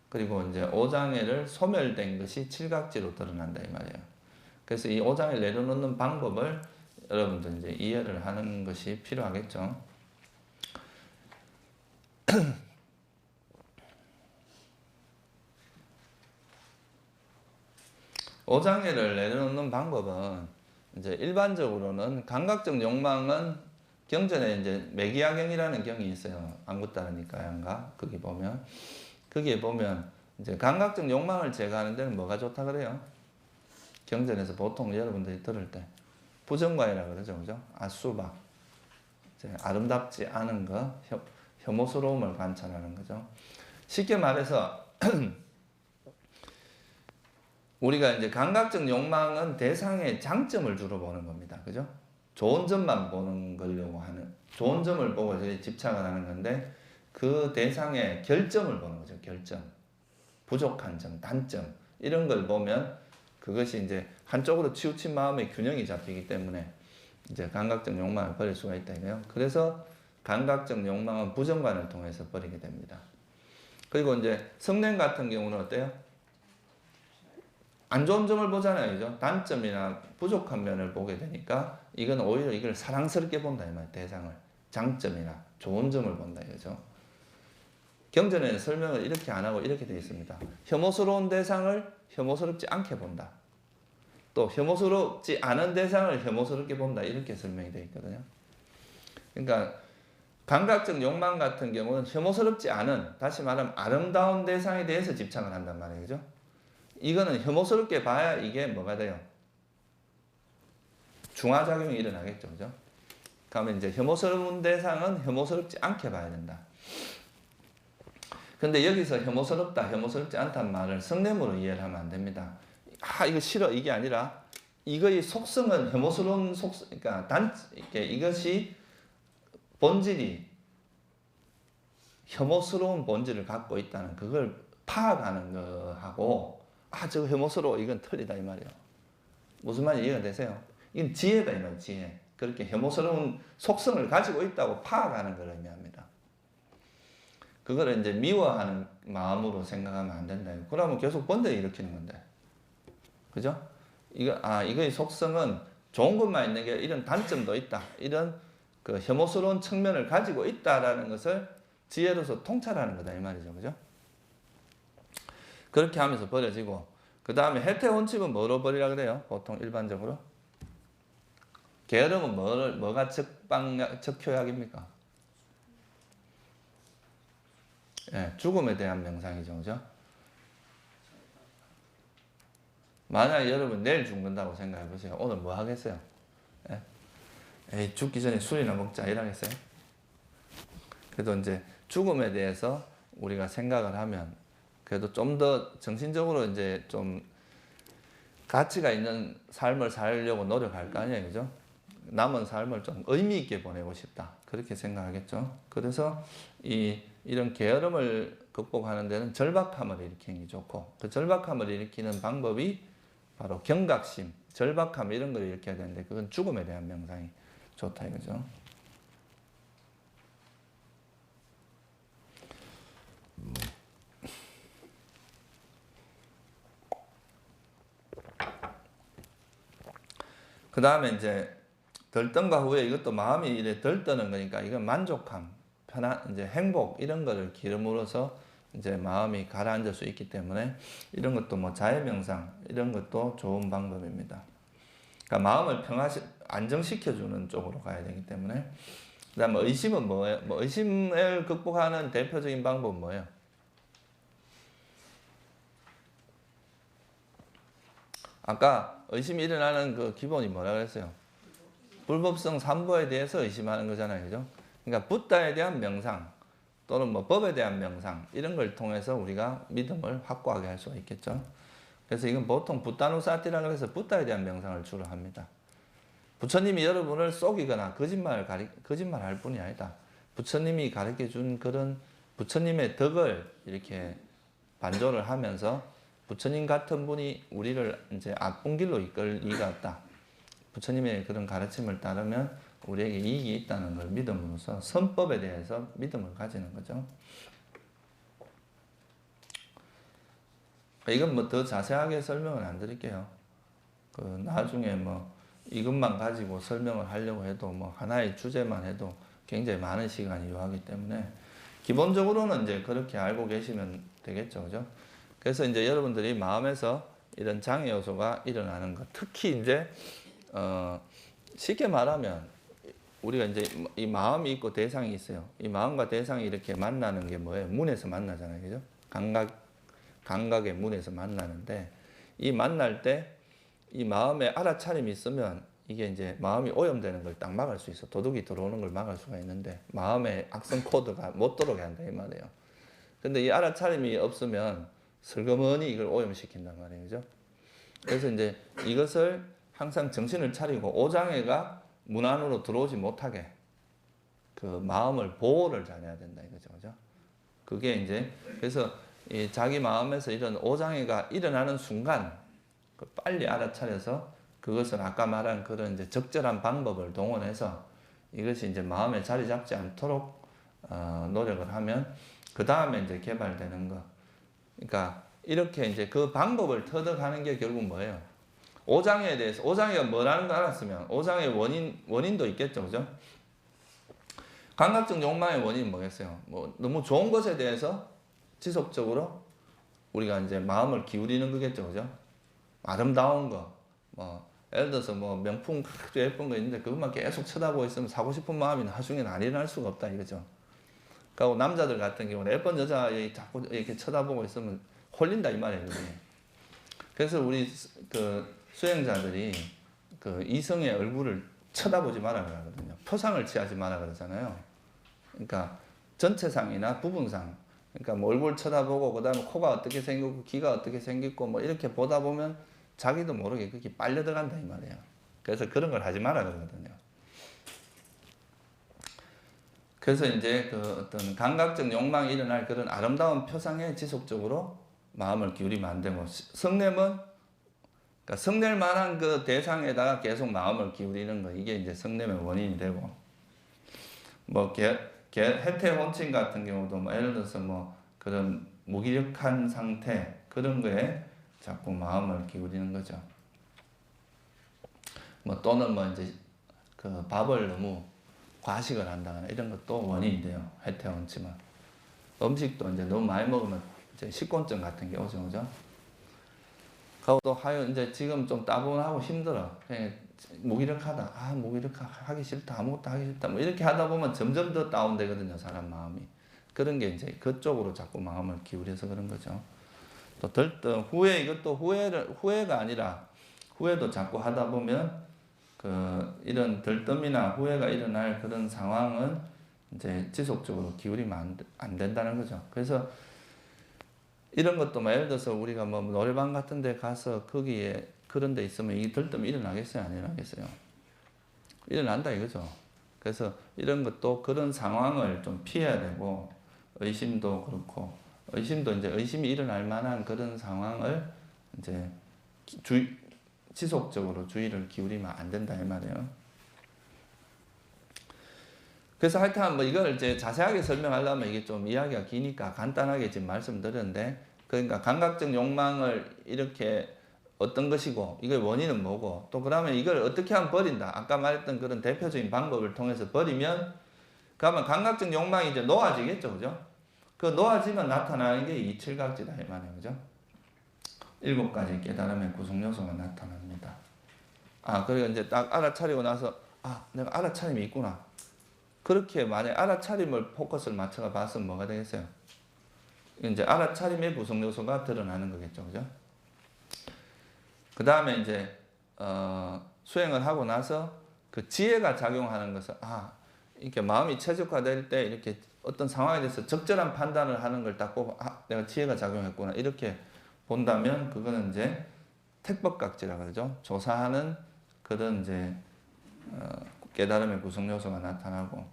그리고 이제 오장애를 소멸된 것이 칠각지로 드러난다 이 말이에요. 그래서 이 오장애를 내려놓는 방법을 여러분들 이제 이해를 하는 것이 필요하겠죠. 오장애를 내려놓는 방법은 이제 일반적으로는 감각적 욕망은 경전에 이제 매기야경이라는 경이 있어요. 안굿다르니까양가 거기에 보면 이제 감각적 욕망을 제거하는 데는 뭐가 좋다 그래요? 경전에서 보통 여러분들이 들을 때 부정과이라 그러죠, 그죠? 아수박, 이제 아름답지 않은 거, 혐오스러움을 관찰하는 거죠. 쉽게 말해서 우리가 이제 감각적 욕망은 대상의 장점을 주로 보는 겁니다, 그죠? 좋은 점만 보는 거려고 하는, 좋은 점을 보고 집착을 하는 건데, 그 대상의 결점을 보는 거죠. 결점, 부족한 점, 단점 이런 걸 보면 그것이 이제 한쪽으로 치우친 마음의 균형이 잡히기 때문에 이제 감각적 욕망을 버릴 수가 있다 이거예요. 그래서 감각적 욕망은 부정관을 통해서 버리게 됩니다. 그리고 이제 성냄 같은 경우는 어때요? 안 좋은 점을 보잖아요, 그죠? 단점이나 부족한 면을 보게 되니까 이건 오히려 이걸 사랑스럽게 본다 이 말이에요. 대상을, 장점이나 좋은 점을 본다 이거죠. 경전에는 설명을 이렇게 안 하고 이렇게 되어 있습니다. 혐오스러운 대상을 혐오스럽지 않게 본다. 또 혐오스럽지 않은 대상을 혐오스럽게 본다. 이렇게 설명이 되어 있거든요. 그러니까 감각적 욕망 같은 경우는 혐오스럽지 않은, 다시 말하면 아름다운 대상에 대해서 집착을 한단 말이에요, 그죠? 이거는 혐오스럽게 봐야 이게 뭐가 돼요? 중화작용이 일어나겠죠, 그죠? 그러면 이제 혐오스러운 대상은 혐오스럽지 않게 봐야 된다. 근데 여기서 혐오스럽다, 혐오스럽지 않다는 말을 성냄으로 이해를 하면 안 됩니다. 이거 싫어, 이게 아니라 이거의 속성은 혐오스러운 속성, 그러니까 이것이 본질이 혐오스러운 본질을 갖고 있다는 그걸 파악하는 거하고, 저거 혐오스러워, 이건 틀리다 이 말이에요. 무슨 말인지 이해가 되세요? 이건 지혜다 이 말이에요, 지혜. 그렇게 혐오스러운 속성을 가지고 있다고 파악하는 걸 의미합니다. 그거를 이제 미워하는 마음으로 생각하면 안 된다. 그러면 계속 번뇌 일으키는 건데. 그죠? 이거의 속성은 좋은 것만 있는 게 이런 단점도 있다. 이런 그 혐오스러운 측면을 가지고 있다라는 것을 지혜로서 통찰하는 거다 이 말이죠. 그죠? 그렇게 하면서 버려지고 그 다음에 혜태 혼침은 뭐로 버리라 그래요? 보통 일반적으로 게으름은 뭐가 적효약입니까? 예, 죽음에 대한 명상이죠. 그죠? 만약에 여러분 내일 죽는다고 생각해 보세요. 오늘 뭐 하겠어요? 예? 에이, 죽기 전에 술이나 먹자 이러겠어요? 그래도 이제 죽음에 대해서 우리가 생각을 하면 그래도 좀 더 정신적으로 이제 좀 가치가 있는 삶을 살려고 노력할 거 아니에요. 그죠? 남은 삶을 좀 의미 있게 보내고 싶다. 그렇게 생각하겠죠. 그래서 이런 게으름을 극복하는 데는 절박함을 일으키는 게 좋고 그 절박함을 일으키는 방법이 바로 경각심, 절박함 이런 걸 일으켜야 되는데 그건 죽음에 대한 명상이 좋다 이거죠. 그 다음에 이제 들뜬과 후에 이것도 마음이 이래 들뜨는 거니까 이건 만족함, 이제 행복 이런 거를 기름으로써 이제 마음이 가라앉을 수 있기 때문에 이런 것도 뭐 자해명상 이런 것도 좋은 방법입니다. 그러니까 마음을 안정시켜주는 쪽으로 가야 되기 때문에 그 다음에 의심은 뭐예요? 뭐 의심을 극복하는 대표적인 방법은 뭐예요? 아까 의심이 일어나는 그 기본이 뭐라 그랬어요? 불법성 삼보에 대해서 의심하는 거잖아요. 그죠? 그러니까 붓다에 대한 명상 또는 뭐 법에 대한 명상 이런 걸 통해서 우리가 믿음을 확고하게 할 수가 있겠죠. 그래서 이건 보통 붓다누사티라고 해서 붓다에 대한 명상을 주로 합니다. 부처님이 여러분을 속이거나 거짓말할 뿐이 아니다. 부처님이 가르쳐 준 그런 부처님의 덕을 이렇게 반조를 하면서 부처님 같은 분이 우리를 이제 악분 길로 이끌 리가 없다. 부처님의 그런 가르침을 따르면 우리에게 이익이 있다는 걸 믿음으로써 선법에 대해서 믿음을 가지는 거죠. 이건 뭐 더 자세하게 설명을 안 드릴게요. 그 나중에 뭐 이것만 가지고 설명을 하려고 해도 뭐 하나의 주제만 해도 굉장히 많은 시간이 요하기 때문에 기본적으로는 이제 그렇게 알고 계시면 되겠죠. 그죠? 그래서 이제 여러분들이 마음에서 이런 장애 요소가 일어나는 것, 특히 이제 쉽게 말하면 우리가 이제 이 마음이 있고 대상이 있어요. 이 마음과 대상이 이렇게 만나는 게 뭐예요? 문에서 만나잖아요. 그죠? 감각의 문에서 만나는데 이 만날 때 이 마음에 알아차림이 있으면 이게 이제 마음이 오염되는 걸 딱 막을 수 있어. 도둑이 들어오는 걸 막을 수가 있는데 마음의 악성 코드가 못 들어오게 한다 이 말이에요. 근데 이 알아차림이 없으면 슬그머니 이걸 오염시킨단 말이에요. 그죠? 그래서 이제 이것을 항상 정신을 차리고 오장애가 문 안으로 들어오지 못하게 그 마음을 보호를 잘해야 된다 이거죠. 그죠? 그게 이제 그래서 이 자기 마음에서 이런 오장애가 일어나는 순간 빨리 알아차려서 그것을 아까 말한 그런 이제 적절한 방법을 동원해서 이것이 이제 마음에 자리 잡지 않도록 노력을 하면 그 다음에 이제 개발되는 거. 그러니까 이렇게 이제 그 방법을 터득하는 게 결국 뭐예요? 오장애에 대해서 오장애가 뭐라는 걸 알았으면 오장애 원인도 있겠죠, 그죠? 감각적 욕망의 원인은 뭐겠어요? 뭐 너무 좋은 것에 대해서 지속적으로 우리가 이제 마음을 기울이는 거겠죠, 그죠? 아름다운 거, 뭐 예를 들어서 뭐 명품 아주 예쁜 거 있는데 그것만 계속 쳐다보고 있으면 사고 싶은 마음이 나중에는 안 일어날 수가 없다 이거죠. 그리고 남자들 같은 경우는 예쁜 여자 자꾸 이렇게 쳐다보고 있으면 홀린다 이 말이에요. 그래서 우리 그 수행자들이 그 이성의 얼굴을 쳐다보지 말아 그러거든요. 표상을 취하지 마라 그러잖아요. 그러니까 전체상이나 부분상, 그러니까 뭐 얼굴 쳐다보고 그다음에 코가 어떻게 생겼고 귀가 어떻게 생겼고 뭐 이렇게 보다 보면 자기도 모르게 그렇게 빨려 들어간다 이 말이에요. 그래서 그런 걸 하지 마라 그러거든요. 그래서 이제 그 어떤 감각적 욕망이 일어날 그런 아름다운 표상에 지속적으로 마음을 기울이면 안 되고 성냄은 그러니까 성낼 만한 그 대상에다가 계속 마음을 기울이는 거 이게 이제 성냄의 원인이 되고 뭐 해태 혼침 같은 경우도 뭐 예를 들어서 뭐 그런 무기력한 상태 그런 거에 자꾸 마음을 기울이는 거죠. 뭐 또는 뭐 이제 그 밥을 너무 과식을 한다거나 이런 것도 원인이 돼요. 해태원치만. 음식도 이제 너무 많이 먹으면 이제 식곤증 같은 게 오죠, 그죠? 그것도 하여 이제 지금 좀 따분하고 힘들어. 그냥 무기력하다. 아, 무기력하기 싫다. 아무것도 하기 싫다. 뭐 이렇게 하다 보면 점점 더 다운되거든요, 사람 마음이. 그런 게 이제 그쪽으로 자꾸 마음을 기울여서 그런 거죠. 또 들뜬 후회, 이것도 후회가 아니라 후회도 자꾸 하다 보면 그 이런 들뜸이나 후회가 일어날 그런 상황은 이제 지속적으로 기울이면 안 된다는 거죠. 그래서 이런 것도 뭐 예를 들어서 우리가 뭐 노래방 같은 데 가서 거기에 그런 데 있으면 이 들뜸이 일어나겠어요? 안 일어나겠어요? 일어난다 이거죠. 그래서 이런 것도 그런 상황을 좀 피해야 되고, 의심도 그렇고, 의심도 이제 의심이 일어날 만한 그런 상황을 이제 지속적으로 주의를 기울이면 안 된다 이 말이에요. 그래서 하여튼 뭐 이걸 이제 자세하게 설명하려면 이게 좀 이야기가 기니까 간단하게 지금 말씀드렸는데, 그러니까 감각적 욕망을 이렇게 어떤 것이고 이걸 원인은 뭐고, 또 그러면 이걸 어떻게 하면 버린다. 아까 말했던 그런 대표적인 방법을 통해서 버리면, 그러면 감각적 욕망이 이제 놓아지겠죠, 그죠? 그 놓아지면 나타나는 게 이 칠각지다 이 말이에요, 그죠? 7가지 깨달음의 구성 요소가 나타납니다. 아, 그리고 이제 딱 알아차리고 나서, 아, 내가 알아차림이 있구나. 그렇게 만약 알아차림을 포커스를 맞춰가 봤으면 뭐가 되겠어요? 이제 알아차림의 구성 요소가 드러나는 거겠죠, 그죠? 그 다음에 이제 수행을 하고 나서 그 지혜가 작용하는 것은, 아, 이렇게 마음이 최적화될 때 이렇게 어떤 상황에 대해서 적절한 판단을 하는 걸 딱 보고, 아, 내가 지혜가 작용했구나 이렇게 본다면 그거는 이제 택법각지라 그러죠. 조사하는 그런 이제 깨달음의 구성 요소가 나타나고,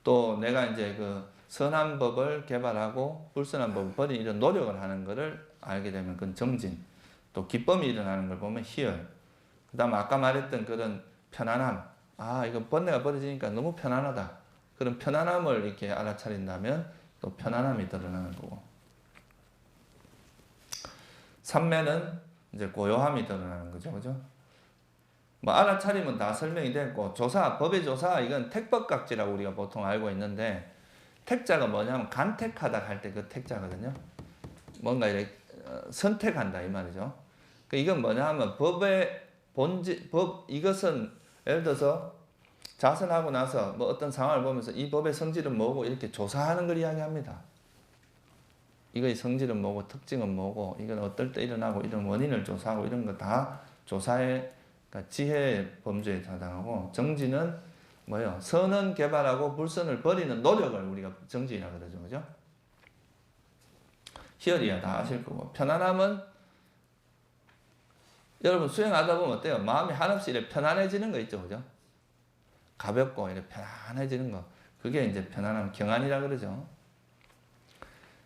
또 내가 이제 그 선한 법을 개발하고 불선한 법을 버리는 이런 노력을 하는 것을 알게 되면 그건 정진, 또 기쁨이 일어나는 걸 보면 희열, 그 다음 아까 말했던 그런 편안함, 아, 이거 번뇌가 버려지니까 너무 편안하다. 그런 편안함을 이렇게 알아차린다면 또 편안함이 드러나는 거고, 삼매는 이제 고요함이 드러나는 거죠, 그죠? 뭐 알아차림은 다 설명이 됐고, 조사, 법의 조사, 이건 택법각지라고 우리가 보통 알고 있는데, 택자가 뭐냐면 간택하다 할 때 그 택자거든요. 뭔가 이렇게 선택한다 이 말이죠. 이건 뭐냐 하면 법의 본질, 이것은 예를 들어서 자선하고 나서 뭐 어떤 상황을 보면서 이 법의 성질은 뭐고 이렇게 조사하는 걸 이야기합니다. 이거의 성질은 뭐고 특징은 뭐고 이건 어떨 때 일어나고 이런 원인을 조사하고 이런 거 다 조사의, 그러니까 지혜의 범주에 해당하고, 정진은 뭐예요? 선은 개발하고 불선을 버리는 노력을 우리가 정진이라 그러죠, 그죠? 희열이야 다 아실 거고, 편안함은 여러분 수행하다 보면 어때요? 마음이 한없이 이렇게 편안해지는 거 있죠, 그죠? 가볍고 이렇게 편안해지는 거, 그게 이제 편안함, 경안이라 그러죠.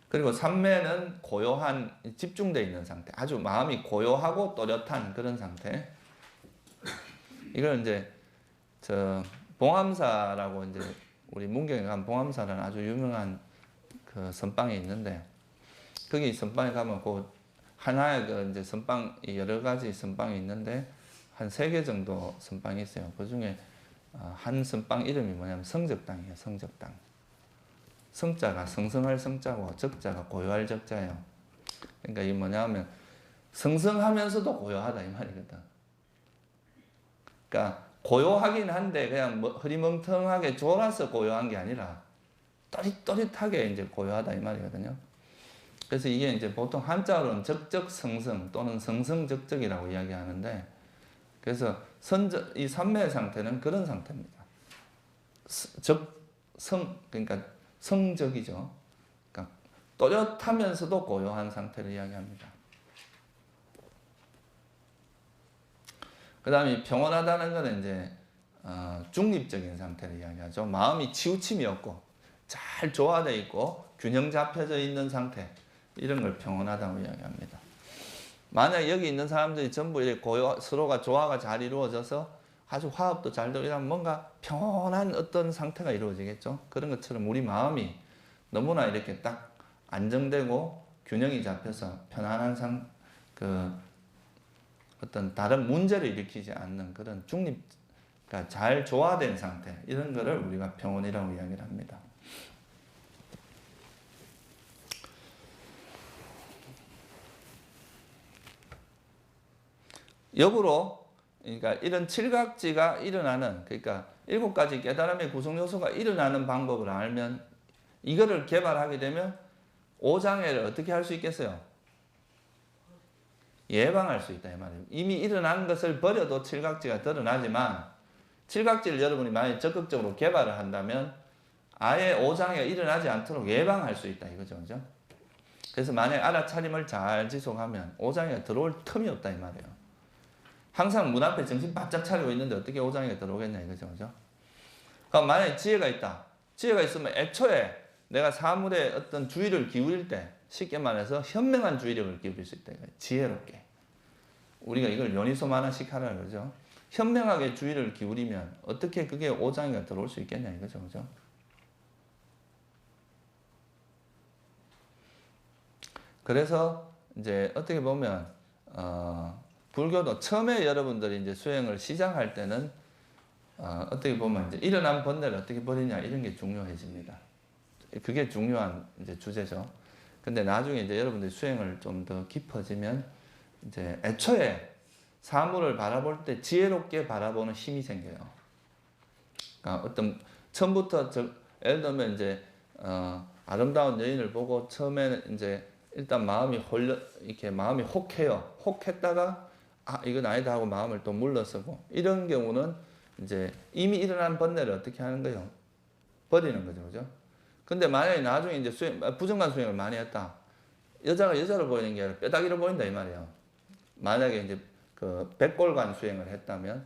그리고 삼매는 고요한, 집중되어 있는 상태, 아주 마음이 고요하고 또렷한 그런 상태. 이걸 이제 봉암사라고 이제 우리 문경에 가면 봉암사라는 아주 유명한 그 선방이 있는데, 거기 선방에 가면 그 하나의 그 이제 선방, 여러 가지 선방이 있는데 한 3개 정도 선방이 있어요. 그 중에 한 선방 이름이 뭐냐면 성적당이에요. 성적당. 성자가 성성할 성자고 적자가 고요할 적자예요. 그러니까 이게 뭐냐면 성성하면서도 고요하다 이 말이거든. 그러니까 고요하긴 한데 그냥 뭐 흐리멍텅하게 졸아서 고요한 게 아니라 또릿또릿하게 이제 고요하다 이 말이거든요. 그래서 이게 이제 보통 한자로는 적적성성 또는 성성적적이라고 이야기하는데, 그래서 이 삼매의 상태는 그런 상태입니다. 그러니까 성적이죠. 그러니까 또렷하면서도 고요한 상태를 이야기합니다. 그 다음에 평온하다는 것은 이제 중립적인 상태를 이야기하죠. 마음이 치우침이 없고 잘 조화되어 있고 균형 잡혀져 있는 상태, 이런 걸 평온하다고 이야기합니다. 만약 여기 있는 사람들이 전부 이렇게 서로가 조화가 잘 이루어져서 아주 화합도 잘 되고 이러면 뭔가 평온한 어떤 상태가 이루어지겠죠. 그런 것처럼 우리 마음이 너무나 이렇게 딱 안정되고 균형이 잡혀서 편안한 그 어떤 다른 문제를 일으키지 않는 그런 중립, 그러니까 잘 조화된 상태, 이런 거를 우리가 평온이라고 이야기를 합니다. 역으로 그러니까 이런 칠각지가 일어나는, 그러니까 7가지 깨달음의 구성 요소가 일어나는 방법을 알면, 이거를 개발하게 되면 오장애를 어떻게 할 수 있겠어요? 예방할 수 있다 이 말이에요. 이미 일어난 것을 버려도 칠각지가 드러나지만, 칠각지를 여러분이 만약 적극적으로 개발을 한다면 아예 오장애가 일어나지 않도록 예방할 수 있다 이거죠, 그죠? 그래서 만약 알아차림을 잘 지속하면 오장애가 들어올 틈이 없다 이 말이에요. 항상 문 앞에 정신 바짝 차리고 있는데 어떻게 오장애가 들어오겠냐 이거죠, 그죠? 그럼 만약에 지혜가 있다. 지혜가 있으면 애초에 내가 사물에 어떤 주의를 기울일 때, 쉽게 말해서 현명한 주의력을 기울일 수 있다 이거예요. 지혜롭게. 우리가 이걸 요니소만화식 하라 그러죠. 현명하게 주의를 기울이면 어떻게 그게 오장애가 들어올 수 있겠냐 이거죠, 그죠? 그래서 이제 어떻게 보면 불교도 처음에 여러분들이 이제 수행을 시작할 때는 어떻게 보면 이제 일어난 번뇌를 어떻게 버리냐 이런 게 중요해집니다. 그게 중요한 이제 주제죠. 근데 나중에 이제 여러분들이 수행을 좀 더 깊어지면 이제 애초에 사물을 바라볼 때 지혜롭게 바라보는 힘이 생겨요. 그러니까 어떤 처음부터 예를 들면 이제 아름다운 여인을 보고 처음에는 이제 일단 마음이 이렇게 마음이 혹해요. 혹했다가 이건 아니다 하고 마음을 또 물러서고, 이런 경우는 이제 이미 일어난 번뇌를 어떻게 하는 거예요? 버리는 거죠, 그죠? 근데 만약에 나중에 이제 부정관 수행을 많이 했다. 여자가 여자로 보이는 게 아니라 뼈다귀로 보인다 이 말이에요. 만약에 이제 그 백골관 수행을 했다면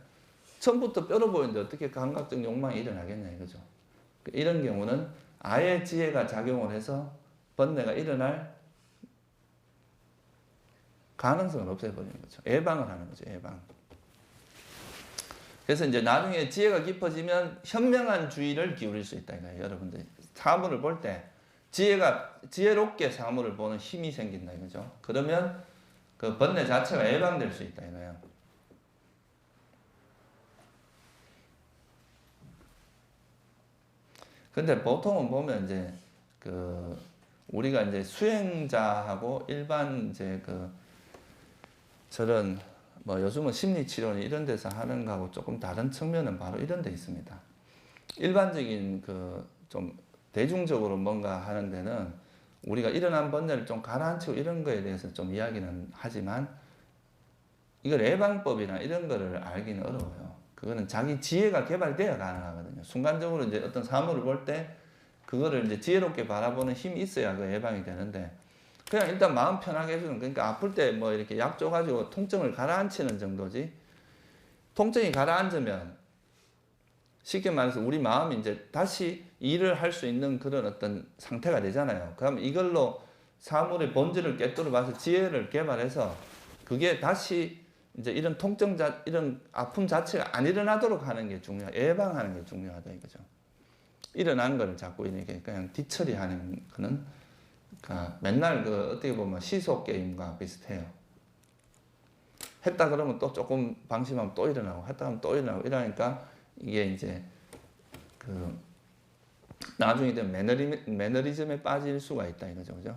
처음부터 뼈로 보이는데 어떻게 감각적 욕망이 일어나겠냐 이거죠. 이런 경우는 아예 지혜가 작용을 해서 번뇌가 일어날 가능성을 없애버리는 거죠. 예방을 하는 거죠, 예방. 그래서 이제 나중에 지혜가 깊어지면 현명한 주의를 기울일 수 있다 이거예요. 여러분들 사물을 볼 때 지혜롭게 사물을 보는 힘이 생긴다 이거죠. 그러면 그 번뇌 자체가 예방될 수 있다 이거예요. 근데 보통은 보면 이제 그 우리가 이제 수행자하고 일반 이제 저런 뭐 요즘은 심리치료는 이런 데서 하는 거하고 조금 다른 측면은 바로 이런 데 있습니다. 일반적인 좀 대중적으로 뭔가 하는 데는 우리가 일어난 번뇌를 좀 가라앉히고 이런 거에 대해서 좀 이야기는 하지만, 이걸 예방법이나 이런 거를 알기는 어려워요. 그거는 자기 지혜가 개발돼야 가능하거든요. 순간적으로 이제 어떤 사물을 볼 때 그거를 이제 지혜롭게 바라보는 힘이 있어야 그 예방이 되는데, 그냥 일단 마음 편하게 해주는, 그러니까 아플 때 뭐 이렇게 약 줘가지고 통증을 가라앉히는 정도지, 통증이 가라앉으면 쉽게 말해서 우리 마음이 이제 다시 일을 할 수 있는 그런 어떤 상태가 되잖아요. 그럼 이걸로 사물의 본질을 깨뜨려 봐서 지혜를 개발해서 그게 다시 이제 이런 이런 아픔 자체가 안 일어나도록 하는 게 예방하는 게 중요하다 이거죠. 일어난 거를 자꾸 이렇게 그냥 뒤처리하는 거는 그러니까 맨날 어떻게 보면 시속 게임과 비슷해요. 했다 그러면 또 조금 방심하면 또 일어나고, 했다 하면 또 일어나고, 이러니까 이게 이제 나중에 되면 매너리즘에 빠질 수가 있다 이거죠, 그죠?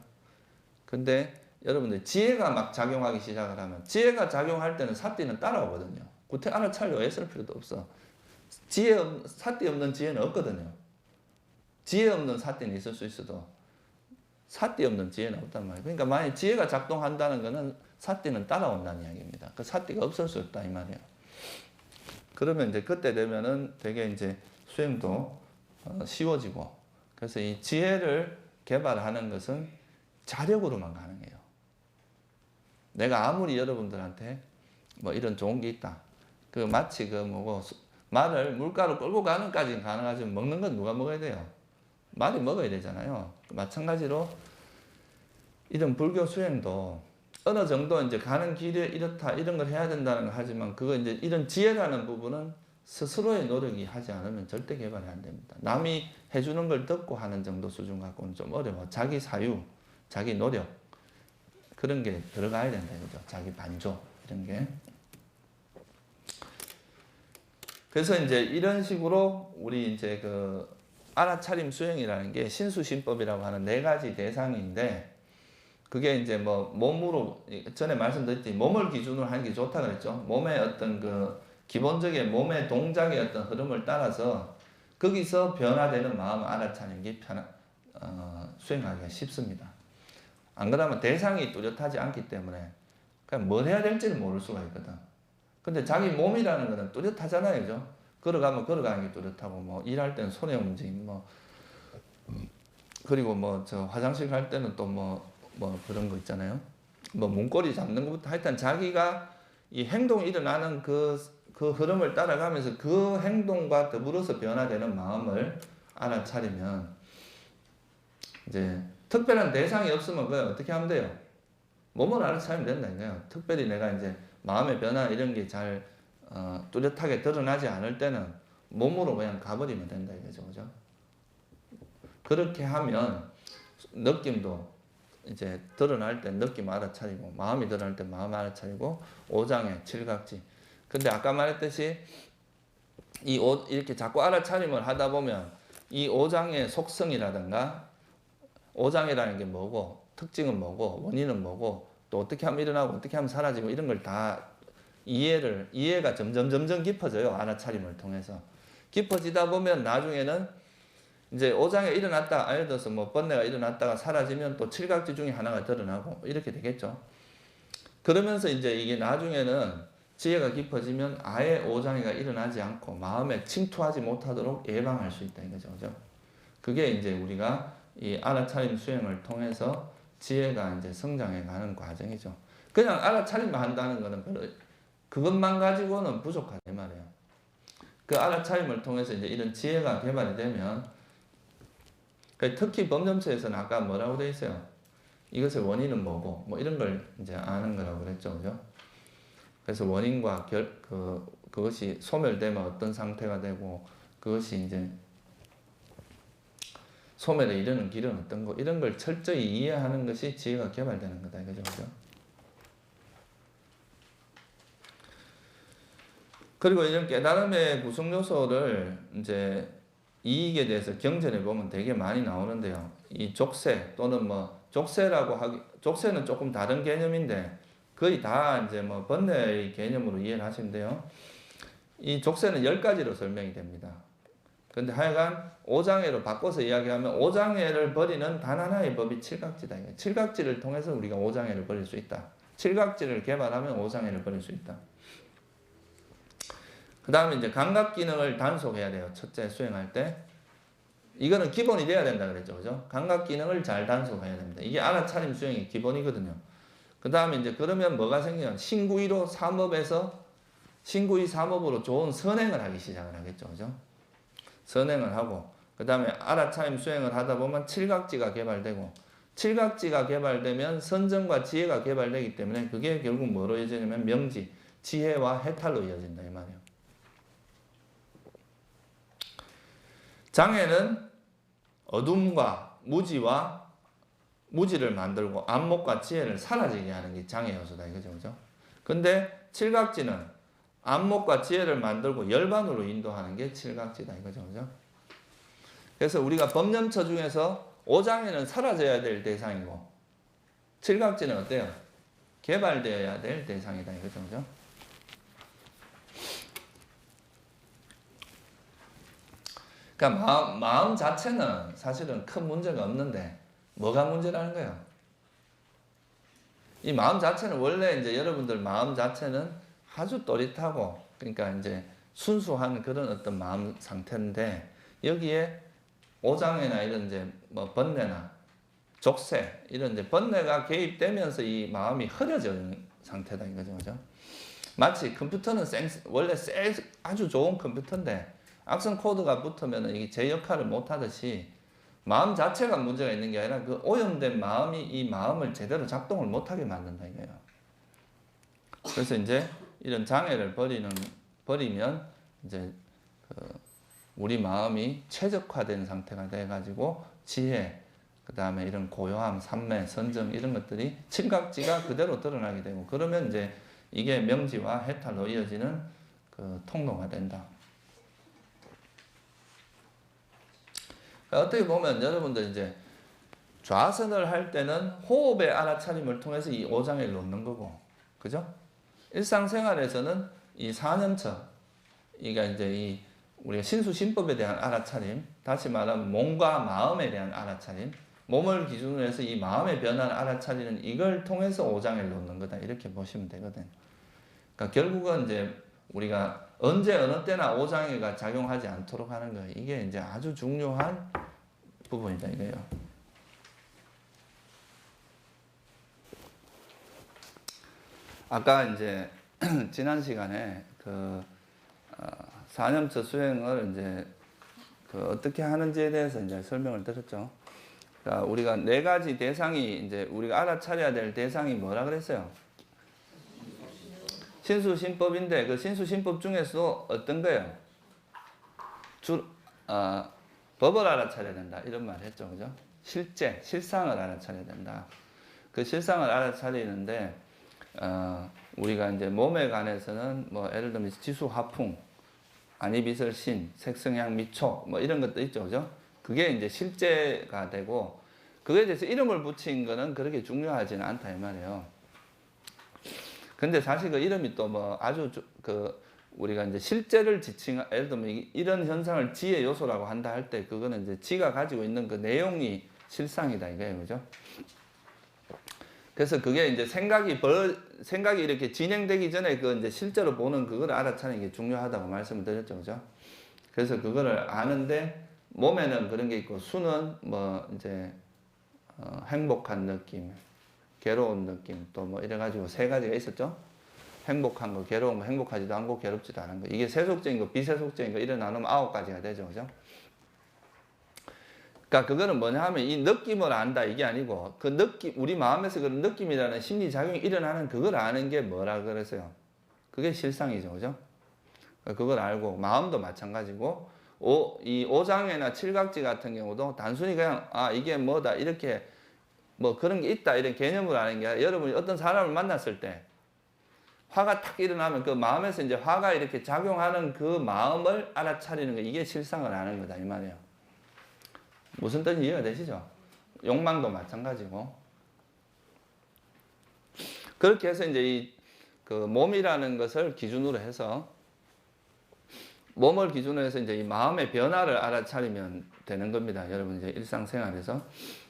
근데 여러분들 지혜가 막 작용하기 시작을 하면, 지혜가 작용할 때는 사띠는 따라오거든요. 구태 알아차리고 애쓸 필요도 없어. 사띠 없는 지혜는 없거든요. 지혜 없는 사띠는 있을 수 있어도 사띠 없는 지혜는 없단 말이에요. 그러니까 만약 지혜가 작동한다는 거는 사띠는 따라온다는 이야기입니다. 그 사띠가 없을 수 없다 이 말이에요. 그러면 이제 그때 되면은 되게 이제 수행도 쉬워지고, 그래서 이 지혜를 개발하는 것은 자력으로만 가능해요. 내가 아무리 여러분들한테 뭐 이런 좋은 게 있다. 마치 말을 물가로 끌고 가는 까지는 가능하지만 먹는 건 누가 먹어야 돼요? 말이 먹어야 되잖아요. 마찬가지로 이런 불교 수행도 어느 정도 이제 가는 길에 이렇다 이런 걸 해야 된다는 걸 하지만, 그거 이제 이런 지혜라는 부분은 스스로의 노력이 하지 않으면 절대 개발이 안 됩니다. 남이 해주는 걸 듣고 하는 정도 수준 갖고는 좀 어려워. 자기 사유, 자기 노력, 그런 게 들어가야 된다 이거죠. 자기 반조 이런 게. 그래서 이제 이런 식으로 우리 이제 그 알아차림 수행이라는 게 신수신법이라고 하는 4가지 대상인데, 그게 이제 뭐 몸으로, 전에 말씀드렸듯이 몸을 기준으로 하는 게 좋다 그랬죠. 몸의 어떤 그 기본적인 몸의 동작의 어떤 흐름을 따라서 거기서 변화되는 마음을 알아차리는 게 수행하기가 쉽습니다. 안 그러면 대상이 뚜렷하지 않기 때문에 그냥 뭘 해야 될지를 모를 수가 있거든. 근데 자기 몸이라는 거는 뚜렷하잖아요, 그죠? 걸어가면 걸어가는 게 뚜렷하고, 뭐 일할 때는 손의 움직임, 뭐 그리고 뭐 저 화장실 갈 때는 또 뭐 그런 거 있잖아요. 뭐 문고리 잡는 것부터 하여튼 자기가 이 행동이 일어나는 그 흐름을 따라가면서 그 행동과 더불어서 변화되는 마음을 알아차리면 이제 특별한 대상이 없으면 그걸 어떻게 하면 돼요? 몸을 알아차리면 된다 이거예요. 특별히 내가 이제 마음의 변화 이런 게 잘 뚜렷하게 드러나지 않을 때는 몸으로 그냥 가버리면 된다 이거죠, 그죠? 그렇게 하면 느낌도 이제 드러날 때 느낌 알아차리고, 마음이 드러날 때 마음 알아차리고, 오장의 칠각지. 근데 아까 말했듯이 이렇게 자꾸 알아차림을 하다 보면 이 오장의 속성이라든가, 오장이라는 게 뭐고, 특징은 뭐고, 원인은 뭐고, 또 어떻게 하면 일어나고 어떻게 하면 사라지고, 이런 걸 다 이해가 점점 깊어져요. 알아차림을 통해서. 깊어지다 보면 나중에는 이제 오장에 일어났다가, 예를 들어서 뭐 번뇌가 일어났다가 사라지면 또 칠각지 중에 하나가 드러나고 이렇게 되겠죠. 그러면서 이제 이게 나중에는 지혜가 깊어지면 아예 오장애가 일어나지 않고 마음에 침투하지 못하도록 예방할 수 있다 이거죠, 그죠? 그게 이제 우리가 이 알아차림 수행을 통해서 지혜가 이제 성장해 가는 과정이죠. 그냥 알아차림만 한다는 거는 그것만 가지고는 부족하다 이 말이에요. 그 알아차림을 통해서 이제 이런 지혜가 개발이 되면, 특히 법념처에서는 아까 뭐라고 되어 있어요? 이것의 원인은 뭐고, 뭐 이런 걸 이제 아는 거라고 그랬죠, 그죠? 그래서 원인과 그것이 소멸되면 어떤 상태가 되고, 그것이 이제 소멸에 이르는 길은 어떤 거, 이런 걸 철저히 이해하는 것이 지혜가 개발되는 거다, 이거죠, 그죠? 그리고 이런 깨달음의 구성 요소를 이제 이익에 대해서 경전에 보면 되게 많이 나오는데요. 이 족쇄 또는 뭐 족쇄는 조금 다른 개념인데 거의 다 이제 뭐 번뇌의 개념으로 이해를 하시면 돼요. 이 족쇄는 10가지로 설명이 됩니다. 근데 하여간 오장애로 바꿔서 이야기하면 오장애를 버리는 단 하나의 법이 칠각지다. 칠각지를 통해서 우리가 오장애를 버릴 수 있다. 칠각지를 개발하면 오장애를 버릴 수 있다. 그 다음에 이제 감각기능을 단속해야 돼요. 첫째 수행할 때. 이거는 기본이 돼야 된다 그랬죠. 그죠? 감각기능을 잘 단속해야 됩니다. 이게 알아차림 수행의 기본이거든요. 그 다음에 이제 그러면 뭐가 생겨요? 신구의로 삼업에서 신구의 삼업으로 좋은 선행을 하기 시작을 하겠죠. 그죠? 선행을 하고, 그 다음에 알아차림 수행을 하다 보면 칠각지가 개발되고, 칠각지가 개발되면 선정과 지혜가 개발되기 때문에 그게 결국 뭐로 이어지냐면 명지, 지혜와 해탈로 이어진다 이 말이에요. 장애는 어둠과 무지를 만들고 안목과 지혜를 사라지게 하는 게 장애 요소다 이거죠, 그죠? 근데 칠각지는 안목과 지혜를 만들고 열반으로 인도하는 게 칠각지다 이거죠, 그죠? 그래서 우리가 법념처 중에서 오장애는 사라져야 될 대상이고 칠각지는 어때요? 개발되어야 될 대상이다 이거죠, 그죠? 그러니까 마음 자체는 사실은 큰 문제가 없는데 뭐가 문제라는 거예요? 이 마음 자체는 원래 이제 여러분들 마음 자체는 아주 또릿하고, 그러니까 이제 순수한 그런 어떤 마음 상태인데 여기에 오장애나 이런 이제 뭐 번뇌나 족쇄 이런 이제 번뇌가 개입되면서 이 마음이 흐려지는 상태다 이거죠, 그죠? 마치 컴퓨터는 원래 아주 좋은 컴퓨터인데 악성 코드가 붙으면 이게 제 역할을 못 하듯이 마음 자체가 문제가 있는 게 아니라 그 오염된 마음이 이 마음을 제대로 작동을 못하게 만든다 이거예요. 그래서 이제 이런 장애를 버리면 이제 우리 마음이 최적화된 상태가 돼가지고 지혜, 그 다음에 이런 고요함, 산매, 선정 이런 것들이 칠각지가 그대로 드러나게 되고 그러면 이제 이게 명지와 해탈로 이어지는 그 통로가 된다. 어떻게 보면 여러분들 이제 좌선을 할 때는 호흡의 알아차림을 통해서 이 오장을 놓는 거고, 그죠? 일상생활에서는 이 사념처, 이게 이제 이 우리가 신수신법에 대한 알아차림, 다시 말하면 몸과 마음에 대한 알아차림, 몸을 기준으로 해서 이 마음의 변화를 알아차리는 이걸 통해서 오장을 놓는 거다. 이렇게 보시면 되거든. 그러니까 결국은 이제 우리가 언제 어느 때나 오장애가 작용하지 않도록 하는 거예요. 이게 이제 아주 중요한 부분이다 이거예요. 아까 이제 지난 시간에 그 사념처 수행을 이제 그 어떻게 하는지에 대해서 이제 설명을 드렸죠. 그러니까 우리가 네 가지 대상이 이제 우리가 알아차려야 될 대상이 뭐라 그랬어요? 신수신법인데 그 신수신법 중에서도 어떤 거예요? 법을 알아차려야 된다 이런 말 했죠, 그죠? 실상을 알아차려야 된다. 그 실상을 알아차리는데 우리가 이제 몸에 관해서는 뭐 예를 들면 지수화풍, 안이비설신, 색성향 미초 뭐 이런 것도 있죠, 그죠? 그게 이제 실제가 되고 그거에 대해서 이름을 붙인 거는 그렇게 중요하지는 않다 이 말이에요. 근데 사실 그 이름이 또 뭐 아주 그 우리가 이제 실제를 예를 들면 이런 현상을 지의 요소라고 한다 할 때 그거는 이제 지가 가지고 있는 그 내용이 실상이다 이거예요, 그죠? 그래서 그게 이제 생각이 이렇게 진행되기 전에 그 이제 실제로 보는 그걸 알아차리는 게 중요하다고 말씀을 드렸죠, 그죠? 그래서 그거를 아는데 몸에는 그런 게 있고 수는 뭐 이제 행복한 느낌, 괴로운 느낌 또 뭐 이래가지고 세 가지가 있었죠. 행복한 거, 괴로운 거, 행복하지도 않고 괴롭지도 않은 거. 이게 세속적인 거, 비세속적인 거 이래 나누면 9가지가 되죠, 그죠? 그러니까 그거는 뭐냐 하면 이 느낌을 안다 이게 아니고 그 느낌, 우리 마음에서 그런 느낌이라는 심리 작용이 일어나는 그걸 아는 게 뭐라 그랬어요? 그게 실상이죠, 그죠? 그걸 알고 마음도 마찬가지고 이 오장애나 칠각지 같은 경우도 단순히 그냥 이게 뭐다 이렇게 뭐 그런 게 있다 이런 개념을 아는 게 아니라 여러분이 어떤 사람을 만났을 때 화가 탁 일어나면 그 마음에서 이제 화가 이렇게 작용하는 그 마음을 알아차리는 거 이게 실상을 아는 거다 이 말이에요. 무슨 뜻인지 이해가 되시죠? 욕망도 마찬가지고. 그렇게 해서 이제 이 그 몸이라는 것을 기준으로 해서 몸을 기준으로 해서 이제 이 마음의 변화를 알아차리면 되는 겁니다. 여러분 이제 일상생활에서.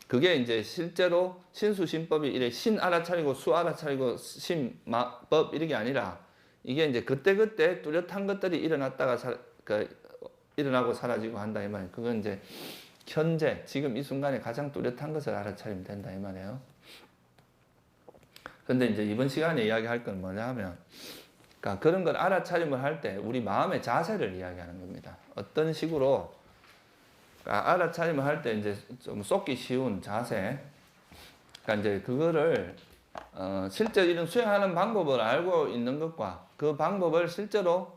그게 이제 실제로 신수신법이 이래 신 알아차리고 수 알아차리고 법 이런 게 아니라 이게 이제 그때그때 뚜렷한 것들이 일어났다가 일어나고 사라지고 한다 이 말이에요. 그건 이제 현재 지금 이 순간에 가장 뚜렷한 것을 알아차리면 된다 이 말이에요. 근데 이제 이번 시간에 이야기할 건 뭐냐 하면 그러니까 그런 걸 알아차림을 할 때 우리 마음의 자세를 이야기하는 겁니다. 어떤 식으로 알아차림을 할 때 이제 좀 쏟기 쉬운 자세. 그러니까 이제 그거를 실제 이런 수행하는 방법을 알고 있는 것과 그 방법을 실제로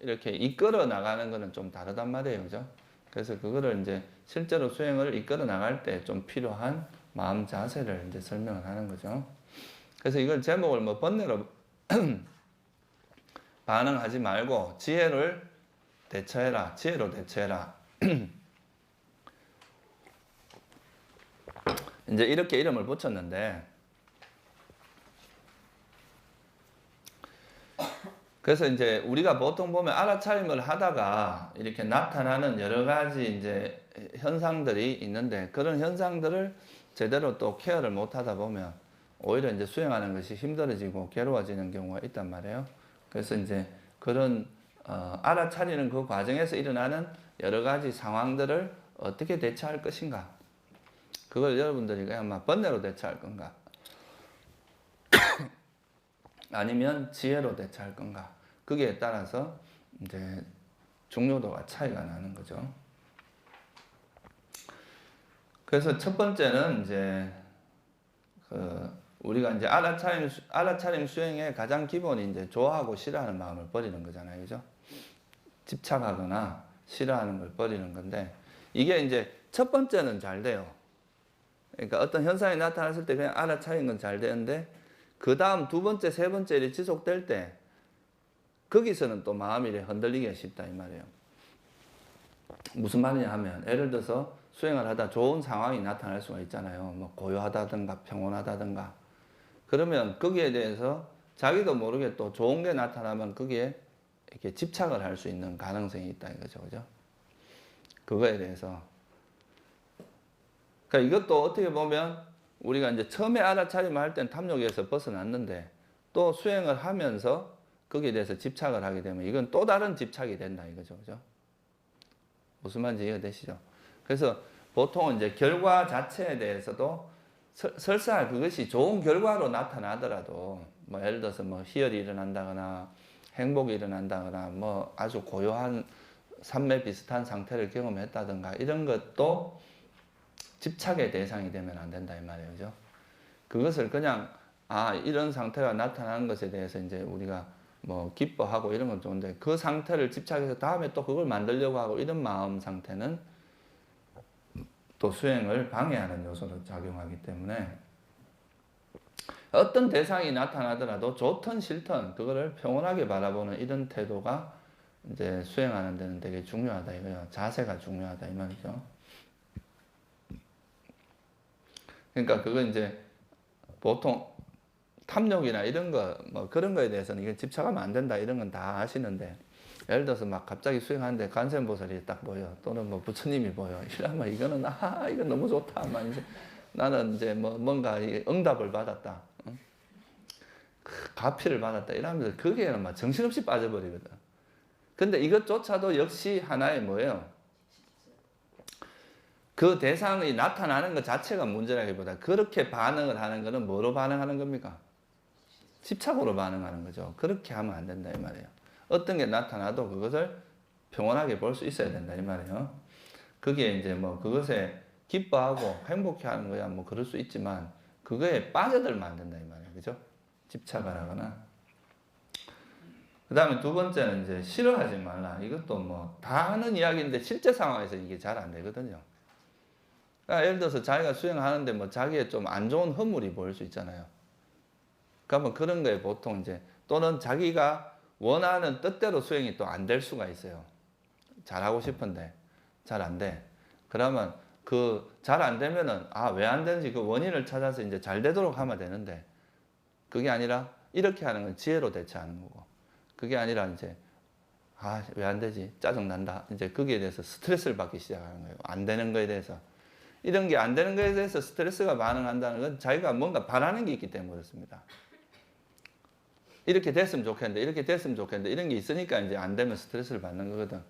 이렇게 이끌어 나가는 것은 좀 다르단 말이에요, 그죠? 그래서 그거를 이제 실제로 수행을 이끌어 나갈 때 좀 필요한 마음 자세를 이제 설명을 하는 거죠. 그래서 이걸 제목을 뭐 번뇌로 반응하지 말고 지혜를 대처해라, 지혜로 대처해라. 이제 이렇게 이름을 붙였는데, 그래서 이제 우리가 보통 보면 알아차림을 하다가 이렇게 나타나는 여러 가지 이제 현상들이 있는데 그런 현상들을 제대로 또 케어를 못 하다 보면 오히려 이제 수행하는 것이 힘들어지고 괴로워지는 경우가 있단 말이에요. 그래서 이제 그런 알아차리는 그 과정에서 일어나는 여러 가지 상황들을 어떻게 대처할 것인가. 그걸 여러분들이 그냥 막 번뇌로 대처할 건가? 아니면 지혜로 대처할 건가? 거기에 따라서 이제 중요도가 차이가 나는 거죠. 그래서 첫 번째는 이제 우리가 이제 알아차림 수행의 가장 기본이 이제 좋아하고 싫어하는 마음을 버리는 거잖아요, 그죠? 집착하거나 싫어하는 걸 버리는 건데 이게 이제 첫 번째는 잘 돼요. 그러니까 어떤 현상이 나타났을 때 그냥 알아차리는 건 잘 되는데 그 다음 두 번째, 세 번째 일이 지속될 때 거기서는 또 마음이 흔들리기가 쉽다 이 말이에요. 무슨 말이냐 하면 예를 들어서 수행을 하다 좋은 상황이 나타날 수가 있잖아요. 뭐 고요하다든가 평온하다든가. 그러면 거기에 대해서 자기도 모르게 또 좋은 게 나타나면 거기에 이렇게 집착을 할 수 있는 가능성이 있다 이거죠. 그죠? 그거에 대해서. 그러니까 이것도 어떻게 보면 우리가 이제 처음에 알아차림을 할 때는 탐욕에서 벗어났는데 또 수행을 하면서 거기에 대해서 집착을 하게 되면 이건 또 다른 집착이 된다 이거죠. 그죠? 무슨 말인지 이해가 되시죠? 그래서 보통은 이제 결과 자체에 대해서도 설사 그것이 좋은 결과로 나타나더라도 뭐 예를 들어서 뭐 희열이 일어난다거나 행복이 일어난다거나 뭐 아주 고요한 삼매 비슷한 상태를 경험했다든가 이런 것도 집착의 대상이 되면 안 된다 이 말이에요. 그죠? 그것을 그냥 이런 상태가 나타나는 것에 대해서 이제 우리가 뭐 기뻐하고 이런 건 좋은데 그 상태를 집착해서 다음에 또 그걸 만들려고 하고 이런 마음 상태는 또 수행을 방해하는 요소로 작용하기 때문에 어떤 대상이 나타나더라도 좋든 싫든 그거를 평온하게 바라보는 이런 태도가 이제 수행하는 데는 되게 중요하다 이거예요. 자세가 중요하다 이 말이죠. 그러니까 그건 이제 보통 탐욕이나 이런 거, 뭐 그런 거에 대해서는 이게 집착하면 안 된다 이런 건 다 아시는데 예를 들어서 막 갑자기 수행하는데 관세음보살이 딱 보여 또는 뭐 부처님이 보여 이러면 이거는 이건 너무 좋다 나는 이제 뭐 뭔가 응답을 받았다 가피를 받았다 이러면서 거기에는 막 정신없이 빠져버리거든. 근데 이것조차도 역시 하나의 뭐예요? 그 대상이 나타나는 것 자체가 문제라기보다 그렇게 반응을 하는 거는 뭐로 반응하는 겁니까? 집착으로 반응하는 거죠. 그렇게 하면 안 된다 이 말이에요. 어떤 게 나타나도 그것을 평온하게 볼 수 있어야 된다 이 말이에요. 그게 이제 뭐 그것에 기뻐하고 행복해하는 거야 뭐 그럴 수 있지만 그거에 빠져들면 안 된다 이 말이에요. 그죠? 집착을 하거나. 그 다음에 두 번째는 이제 싫어하지 말라. 이것도 뭐 다 하는 이야기인데 실제 상황에서 이게 잘 안 되거든요. 그러니까 예를 들어서 자기가 수행하는데 뭐 자기의 좀 안 좋은 허물이 보일 수 있잖아요. 그러면 그런 거에 보통 이제 또는 자기가 원하는 뜻대로 수행이 또 안 될 수가 있어요. 잘하고 싶은데 잘 안 돼. 그러면 그 잘 안 되면은 왜 안 되는지 그 원인을 찾아서 이제 잘 되도록 하면 되는데 그게 아니라 이렇게 하는 건 지혜로 대처하는 거고 그게 아니라 이제 왜 안 되지? 짜증 난다. 이제 거기에 대해서 스트레스를 받기 시작하는 거예요. 안 되는 거에 대해서. 이런 게 안 되는 거에 대해서 스트레스가 반응한다는 건 자기가 뭔가 바라는 게 있기 때문에 그렇습니다. 이렇게 됐으면 좋겠는데, 이렇게 됐으면 좋겠는데, 이런 게 있으니까 이제 안 되면 스트레스를 받는 거거든.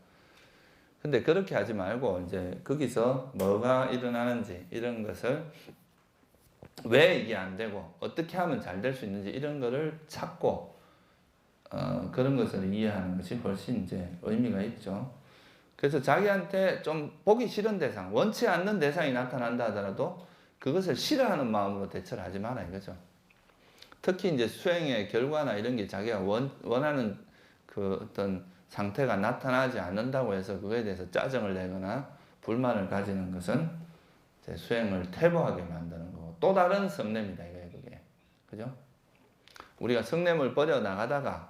근데 그렇게 하지 말고, 이제 거기서 뭐가 일어나는지, 이런 것을 왜 이게 안 되고, 어떻게 하면 잘 될 수 있는지, 이런 거를 찾고, 그런 것을 이해하는 것이 훨씬 이제 의미가 있죠. 그래서 자기한테 좀 보기 싫은 대상, 원치 않는 대상이 나타난다 하더라도 그것을 싫어하는 마음으로 대처를 하지 마라 이거죠. 특히 이제 수행의 결과나 이런 게 자기가 원하는 그 어떤 상태가 나타나지 않는다고 해서 그거에 대해서 짜증을 내거나 불만을 가지는 것은 이제 수행을 퇴보하게 만드는 거고 또 다른 성냄이다 이거예요 그게. 그죠? 우리가 성냄을 버려 나가다가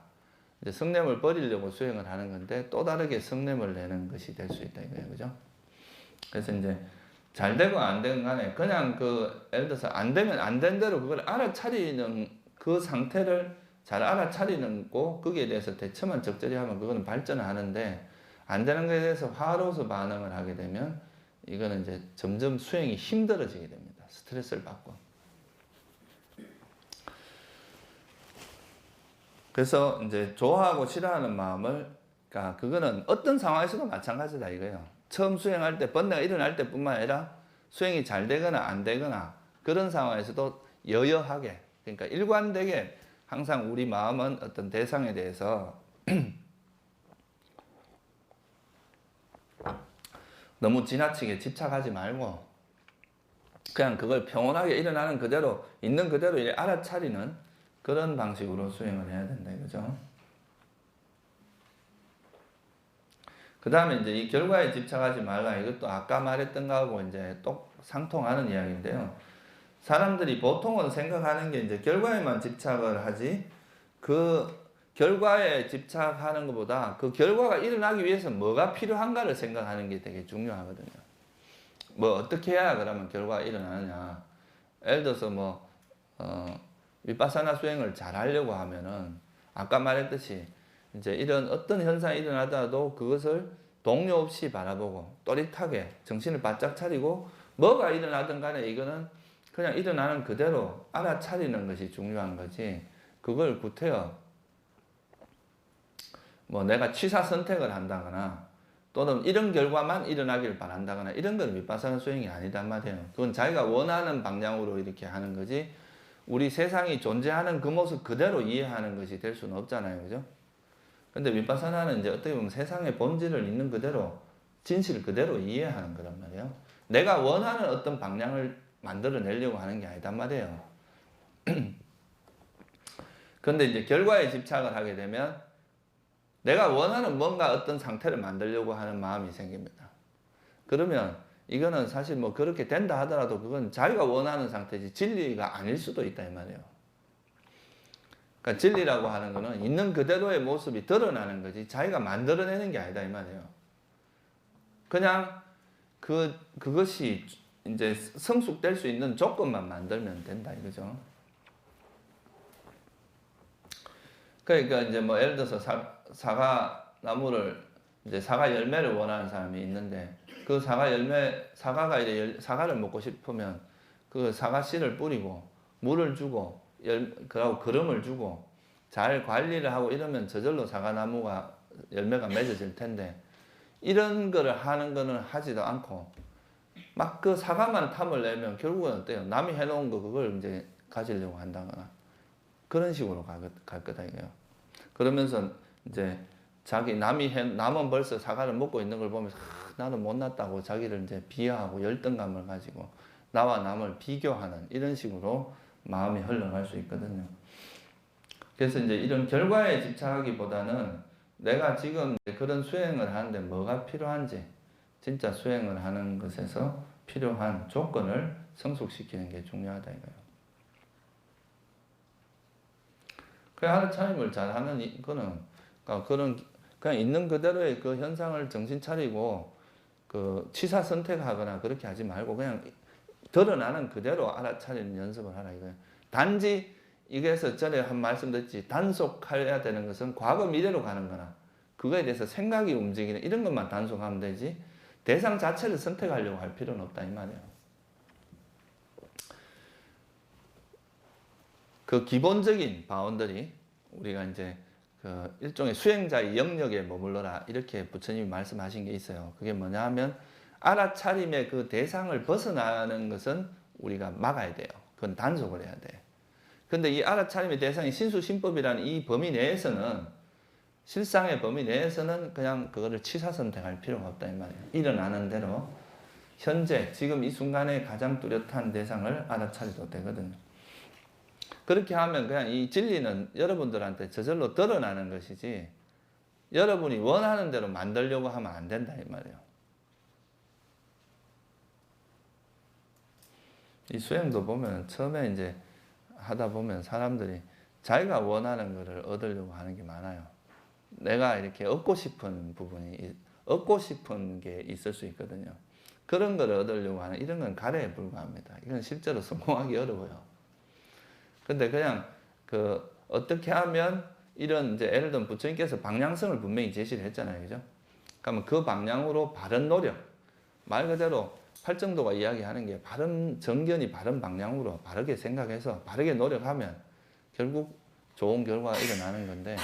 이제 성냄을 버리려고 수행을 하는 건데 또 다르게 성냄을 내는 것이 될 수 있다 이거예요. 그죠? 그래서 이제 잘 되고 안 되건 간에 그냥 예를 들어서 안 되면 안 된 대로 그걸 알아차리는 그 상태를 잘 알아차리는 거 거기에 대해서 대처만 적절히 하면 그거는 발전을 하는데 안 되는 것에 대해서 화로서 반응을 하게 되면 이거는 이제 점점 수행이 힘들어지게 됩니다. 스트레스를 받고. 그래서 이제 좋아하고 싫어하는 마음을, 그러니까 그거는 어떤 상황에서도 마찬가지다 이거예요. 처음 수행할 때 번뇌가 일어날 때뿐만 아니라 수행이 잘 되거나 안 되거나 그런 상황에서도 여여하게, 그러니까 일관되게 항상 우리 마음은 어떤 대상에 대해서 너무 지나치게 집착하지 말고 그냥 그걸 평온하게 일어나는 그대로 있는 그대로 알아차리는 그런 방식으로 수행을 해야 된다 이거죠. 그 다음에 이제 이 결과에 집착하지 말라. 이것도 아까 말했던 거하고 이제 또 상통하는 이야기인데요. 사람들이 보통은 생각하는 게 이제 결과에만 집착을 하지, 그 결과에 집착하는 것보다 그 결과가 일어나기 위해서 뭐가 필요한가를 생각하는 게 되게 중요하거든요. 뭐 어떻게 해야 그러면 결과가 일어나느냐. 예를 들어서 뭐 위파사나 수행을 잘 하려고 하면은 아까 말했듯이 이제 이런 어떤 현상이 일어나더라도 그것을 동요 없이 바라보고 또릿하게 정신을 바짝 차리고 뭐가 일어나든 간에 이거는 그냥 일어나는 그대로 알아차리는 것이 중요한 거지. 그걸 구태여 뭐 내가 취사 선택을 한다거나 또는 이런 결과만 일어나길 바란다거나 이런 건 위파사나 수행이 아니단 말이에요. 그건 자기가 원하는 방향으로 이렇게 하는 거지, 우리 세상이 존재하는 그 모습 그대로 이해하는 것이 될 수는 없잖아요. 그죠? 근데 위파사나는 이제 어떻게 보면 세상의 본질을 있는 그대로, 진실 그대로 이해하는 거란 말이에요. 내가 원하는 어떤 방향을 만들어내려고 하는 게 아니단 말이에요. 근데 이제 결과에 집착을 하게 되면 내가 원하는 뭔가 어떤 상태를 만들려고 하는 마음이 생깁니다. 그러면 이거는 사실 뭐 그렇게 된다 하더라도 그건 자기가 원하는 상태지 진리가 아닐 수도 있다 이 말이에요. 그러니까 진리라고 하는 거는 있는 그대로의 모습이 드러나는 거지 자기가 만들어내는 게 아니다 이 말이에요. 그냥 그것이 이제 성숙될 수 있는 조건만 만들면 된다 이거죠. 그러니까 이제 뭐 예를 들어서 사과 나무를 이제 사과 열매를 원하는 사람이 있는데 그 사과가 이제 사과를 먹고 싶으면 그 사과 씨를 뿌리고 물을 주고 그하고 거름을 주고 잘 관리를 하고 이러면 저절로 사과나무가 열매가 맺어질 텐데 이런 거를 하는 거는 하지도 않고 막 그 사과만 탐을 내면 결국은 어때요? 남이 해놓은 거 그걸 이제 가지려고 한다거나 그런 식으로 갈 거다 이거예요. 그러면서 이제 남은 벌써 사과를 먹고 있는 걸 보면서 나는 못났다고 자기를 이제 비하하고 열등감을 가지고 나와 남을 비교하는 이런 식으로 마음이 흘러갈 수 있거든요. 그래서 이제 이런 결과에 집착하기보다는 내가 지금 그런 수행을 하는데 뭐가 필요한지 진짜 수행을 하는 것에서 필요한 조건을 성숙시키는 게 중요하다 이거예요. 그 하루차림을 잘하는 거는 그냥 있는 그대로의 그 현상을 정신 차리고 그 취사 선택하거나 그렇게 하지 말고 그냥 드러나는 그대로 알아차리는 연습을 하라 이거예요. 단지 이게서 전에 한 말씀 드렸지 단속해야 되는 것은 과거 미래로 가는 거나 그거에 대해서 생각이 움직이는 이런 것만 단속하면 되지 대상 자체를 선택하려고 할 필요는 없다 이 말이에요. 그 기본적인 바운더리 우리가 이제 그 일종의 수행자의 영역에 머물러라 이렇게 부처님이 말씀하신 게 있어요. 그게 뭐냐 하면 알아차림의 그 대상을 벗어나는 것은 우리가 막아야 돼요. 그건 단속을 해야 돼. 근데 이 알아차림의 대상이 신수신법이라는 이 범위 내에서는 실상의 범위 내에서는 그냥 그거를 취사선택할 필요가 없다 이 말이에요. 일어나는 대로 현재 지금 이 순간에 가장 뚜렷한 대상을 알아차려도 되거든요. 그렇게 하면 그냥 이 진리는 여러분들한테 저절로 드러나는 것이지 여러분이 원하는 대로 만들려고 하면 안 된다 이 말이에요. 이 수행도 보면 처음에 이제 하다 보면 사람들이 자기가 원하는 것을 얻으려고 하는 게 많아요. 내가 이렇게 얻고 싶은 게 있을 수 있거든요. 그런 걸 얻으려고 하는 이런 건 가래에 불과합니다. 이건 실제로 성공하기 어려워요. 근데 그냥 어떻게 하면 이런 이제 예를 들면 부처님께서 방향성을 분명히 제시를 했잖아요. 그죠? 그러면 그 방향으로 바른 노력, 말 그대로 팔정도가 이야기하는 게 정견이 바른 방향으로 바르게 생각해서 바르게 노력하면 결국 좋은 결과가 일어나는 건데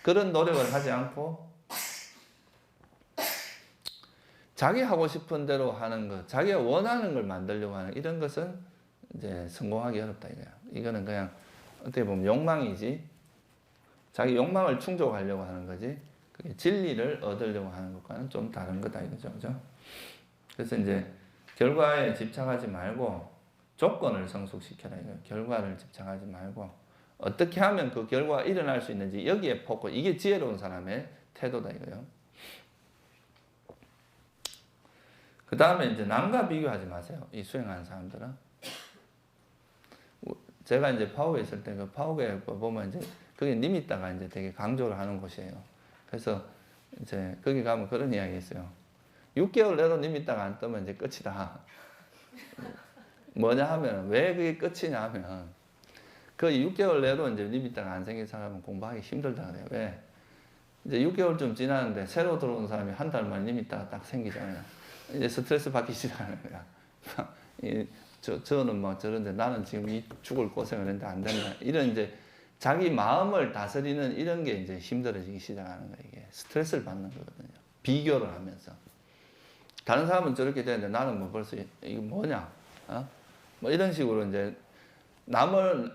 그런 노력을 하지 않고 자기 하고 싶은 대로 하는 것, 자기가 원하는 걸 만들려고 하는 이런 것은 이제 성공하기 어렵다 이거야. 이거는 그냥 어떻게 보면 욕망이지. 자기 욕망을 충족하려고 하는 거지. 그게 진리를 얻으려고 하는 것과는 좀 다른 거다 이거죠. 그죠? 그래서 이제 결과에 집착하지 말고 조건을 성숙시켜라 이거야. 결과를 집착하지 말고 어떻게 하면 그 결과가 일어날 수 있는지 여기에 포커. 이게 지혜로운 사람의 태도다 이거예요. 그 다음에 이제 남과 비교하지 마세요. 이 수행하는 사람들은. 제가 이제 파워에 있을 때 그 파워에 보면 이제 그게 니미따가 이제 되게 강조를 하는 곳이에요. 그래서 이제 거기 가면 그런 이야기 있어요. 6개월 내로 니미따가 안 뜨면 이제 끝이다. 뭐냐 하면 왜 그게 끝이냐 하면 그 6개월 내로 이제 니미따가 안 생긴 사람은 공부하기 힘들다 그래요. 왜? 이제 6개월쯤 지나는데 새로 들어온 사람이 한 달 만에 니미따가 딱 생기잖아요. 이제 스트레스 받기 시작하는 거야. 저는 뭐 저런데 나는 지금 이 죽을 고생을 했는데 안 된다. 이런 이제 자기 마음을 다스리는 이런 게 이제 힘들어지기 시작하는 거예요. 이게 스트레스를 받는 거거든요. 비교를 하면서. 다른 사람은 저렇게 되는데 나는 뭐 벌써 이거 뭐냐? 뭐 이런 식으로 이제 나와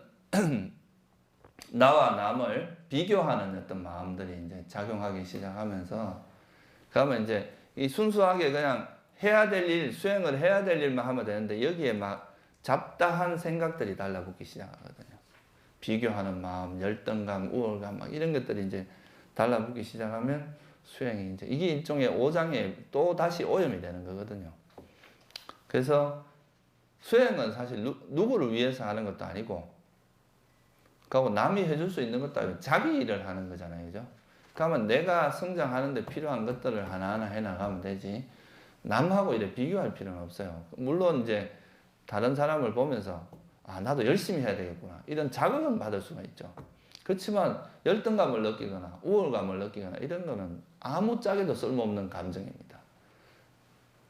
남을 비교하는 어떤 마음들이 이제 작용하기 시작하면서 그러면 이제 이 순수하게 그냥 해야 될 일, 수행을 해야 될 일만 하면 되는데 여기에 막 잡다한 생각들이 달라붙기 시작하거든요. 비교하는 마음, 열등감, 우월감 막 이런 것들이 이제 달라붙기 시작하면 수행이 이제 이게 일종의 오장에 또 다시 오염이 되는 거거든요. 그래서 수행은 사실 누구를 위해서 하는 것도 아니고 그리고 남이 해줄 수 있는 것도 아니고 자기 일을 하는 거잖아요. 그죠? 그러면 내가 성장하는데 필요한 것들을 하나하나 해나가면 되지 남하고 이래 비교할 필요는 없어요. 물론 이제 다른 사람을 보면서 나도 열심히 해야 되겠구나 이런 자극은 받을 수가 있죠. 그렇지만 열등감을 느끼거나 우월감을 느끼거나 이런 거는 아무짝에도 쓸모없는 감정입니다.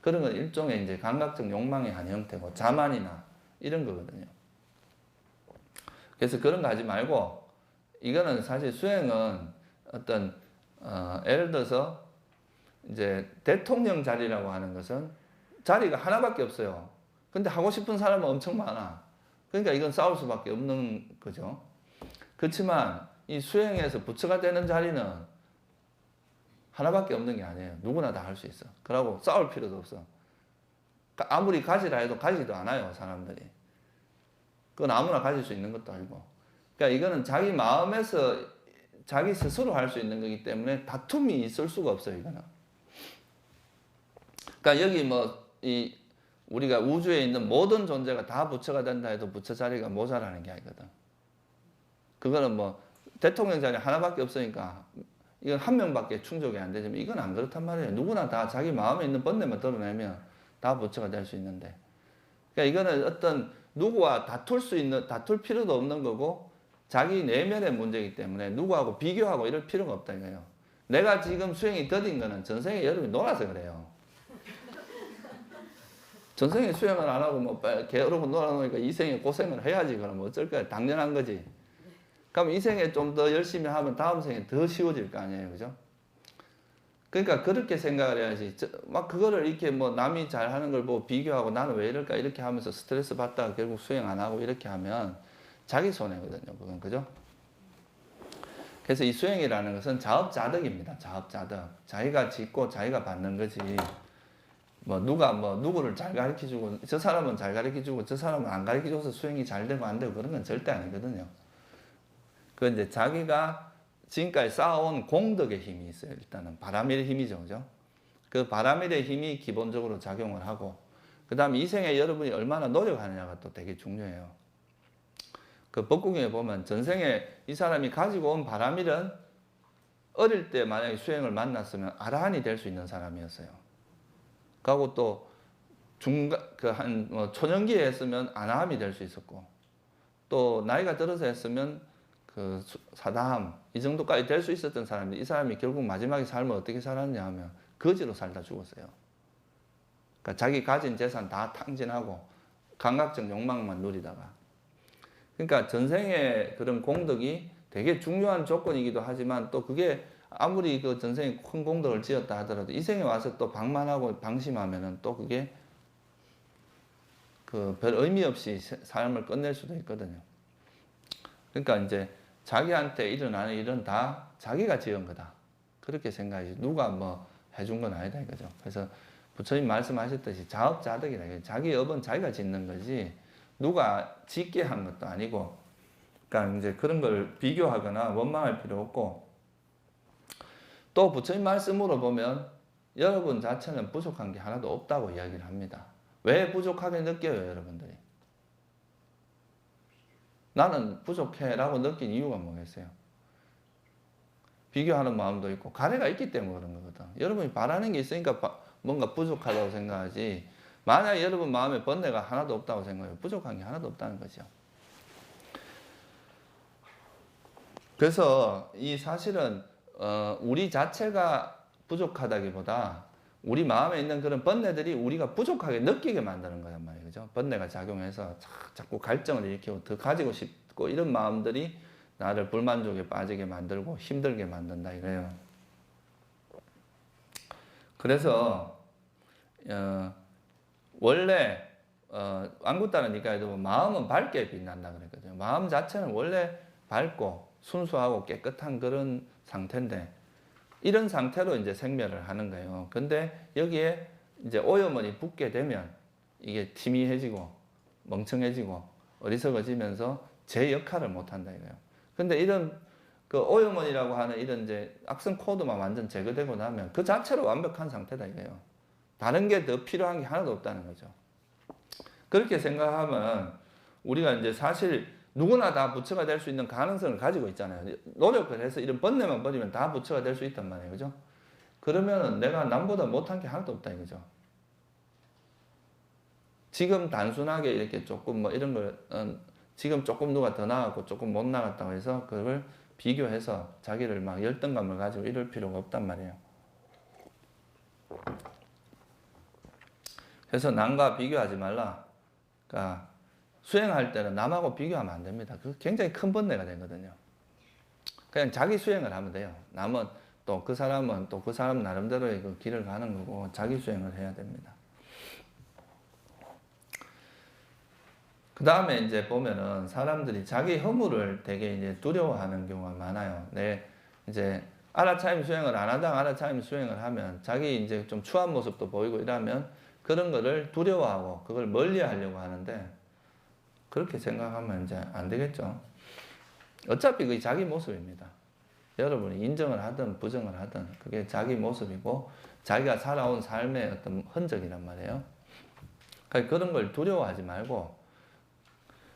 그런 건 일종의 이제 감각적 욕망의 한 형태고 자만이나 이런 거거든요. 그래서 그런 거 하지 말고 이거는 사실 수행은 어떤 예를 들어서 이제 대통령 자리라고 하는 것은 자리가 하나밖에 없어요. 근데 하고 싶은 사람은 엄청 많아. 그러니까 이건 싸울 수밖에 없는 거죠. 그렇지만 이 수행에서 부처가 되는 자리는 하나밖에 없는 게 아니에요. 누구나 다 할 수 있어. 그러고 싸울 필요도 없어. 아무리 가지라 해도 가지도 않아요, 사람들이. 그건 아무나 가질 수 있는 것도 아니고. 그러니까 이거는 자기 마음에서 자기 스스로 할 수 있는 거기 때문에 다툼이 있을 수가 없어요, 이거는. 그러니까 여기 우리가 우주에 있는 모든 존재가 다 부처가 된다 해도 부처 자리가 모자라는 게 아니거든. 그거는 대통령 자리 하나밖에 없으니까 이건 한 명밖에 충족이 안 되지만 이건 안 그렇단 말이에요. 누구나 다 자기 마음에 있는 번뇌만 드러내면 다 부처가 될 수 있는데. 그러니까 이거는 어떤 누구와 다툴 필요도 없는 거고 자기 내면의 문제이기 때문에 누구하고 비교하고 이럴 필요가 없다 이거예요. 내가 지금 수행이 더딘 거는 전생에 여러분이 놀아서 그래요. 전생에 수행을 안 하고 게으르고 놀아놓으니까 이 생에 고생을 해야지. 그럼 어쩔 거야. 당연한 거지. 그럼 이 생에 좀 더 열심히 하면 다음 생에 더 쉬워질 거 아니에요. 그죠? 그러니까 그렇게 생각을 해야지. 그거를 이렇게 남이 잘 하는 걸 보고 비교하고 나는 왜 이럴까 이렇게 하면서 스트레스 받다가 결국 수행 안 하고 이렇게 하면 자기 손해거든요. 그건. 그죠? 그래서 이 수행이라는 것은 자업자득입니다. 자업자득. 자기가 짓고 자기가 받는 거지. 누가 누구를 잘 가르쳐주고 저 사람은 잘 가르쳐주고 저 사람은 안 가르쳐줘서 수행이 잘 되고 안 되고 그런 건 절대 아니거든요. 그건 이제 자기가 지금까지 쌓아온 공덕의 힘이 있어요. 일단은 바라밀의 힘이죠. 그죠? 그 바라밀의 힘이 기본적으로 작용을 하고 그 다음에 이 생에 여러분이 얼마나 노력하느냐가 또 되게 중요해요. 그 법국에 보면 전생에 이 사람이 가지고 온 바라밀은 어릴 때 만약에 수행을 만났으면 아라한이 될 수 있는 사람이었어요. 그리고 또 초년기에 했으면 아나함이 될 수 있었고 또 나이가 들어서 했으면 그 사다함 이 정도까지 될 수 있었던 사람인데 이 사람이 결국 마지막에 삶을 어떻게 살았냐 하면 거지로 살다 죽었어요. 그러니까 자기 가진 재산 다 탕진하고 감각적 욕망만 누리다가 그러니까 전생의 그런 공덕이 되게 중요한 조건이기도 하지만 또 그게 아무리 그 전생에 큰 공덕을 지었다 하더라도 이 생에 와서 또 방만하고 방심하면은 또 그게 그 별 의미 없이 삶을 끝낼 수도 있거든요. 그러니까 이제 자기한테 일어나는 일은 다 자기가 지은 거다. 그렇게 생각하지. 누가 해준 건 아니다 이거죠. 그래서 부처님 말씀하셨듯이 자업자득이다. 자기 업은 자기가 짓는 거지 누가 짓게 한 것도 아니고. 그러니까 이제 그런 걸 비교하거나 원망할 필요 없고 또 부처님 말씀으로 보면 여러분 자체는 부족한 게 하나도 없다고 이야기를 합니다. 왜 부족하게 느껴요, 여러분들이? 나는 부족해 라고 느낀 이유가 뭐겠어요? 비교하는 마음도 있고 가래가 있기 때문에 그런 거거든. 여러분이 바라는 게 있으니까 뭔가 부족하다고 생각하지, 만약 여러분 마음에 번뇌가 하나도 없다고 생각해요. 부족한 게 하나도 없다는 거죠. 그래서 이 사실은 우리 자체가 부족하다기보다 우리 마음에 있는 그런 번뇌들이 우리가 부족하게 느끼게 만드는 거란 말이에요. 그죠? 번뇌가 작용해서 자꾸 갈증을 일으키고 더 가지고 싶고 이런 마음들이 나를 불만족에 빠지게 만들고 힘들게 만든다 이거예요. 그래서 원래 안굿다는 니까에도 마음은 밝게 빛난다 그랬거든요. 마음 자체는 원래 밝고 순수하고 깨끗한 그런 상태인데 이런 상태로 이제 생멸을 하는 거예요. 근데 여기에 이제 오염원이 붙게 되면 이게 티미해지고 멍청해지고 어리석어지면서 제 역할을 못 한다 이거예요. 근데 이런 그 오염원이라고 하는 이런 이제 악성 코드만 완전 제거되고 나면 그 자체로 완벽한 상태다 이거예요. 다른 게 더 필요한 게 하나도 없다는 거죠. 그렇게 생각하면 우리가 이제 사실 누구나 다 부처가 될 수 있는 가능성을 가지고 있잖아요. 노력을 해서 이런 번뇌만 버리면 다 부처가 될 수 있단 말이에요. 그죠? 그러면은 내가 남보다 못한 게 하나도 없다 이거죠. 지금 단순하게 이렇게 조금 뭐 이런 걸, 지금 조금 누가 더 나갔고 조금 못 나갔다고 해서 그걸 비교해서 자기를 막 열등감을 가지고 이럴 필요가 없단 말이에요. 그래서 남과 비교하지 말라. 그러니까 수행할 때는 남하고 비교하면 안 됩니다. 그 굉장히 큰 번뇌가 되거든요. 그냥 자기 수행을 하면 돼요. 남은 또 그 사람은 또 그 사람 나름대로의 그 길을 가는 거고 자기 수행을 해야 됩니다. 그 다음에 이제 보면은 사람들이 자기 허물을 되게 이제 두려워하는 경우가 많아요. 이제 알아차임 수행을 안 하다가 알아차임 수행을 하면 자기 이제 좀 추한 모습도 보이고 이러면 그런 거를 두려워하고 그걸 멀리 하려고 하는데 그렇게 생각하면 이제 안 되겠죠. 어차피 그게 자기 모습입니다. 여러분이 인정을 하든 부정을 하든 그게 자기 모습이고 자기가 살아온 삶의 어떤 흔적이란 말이에요. 그러니까 그런 걸 두려워하지 말고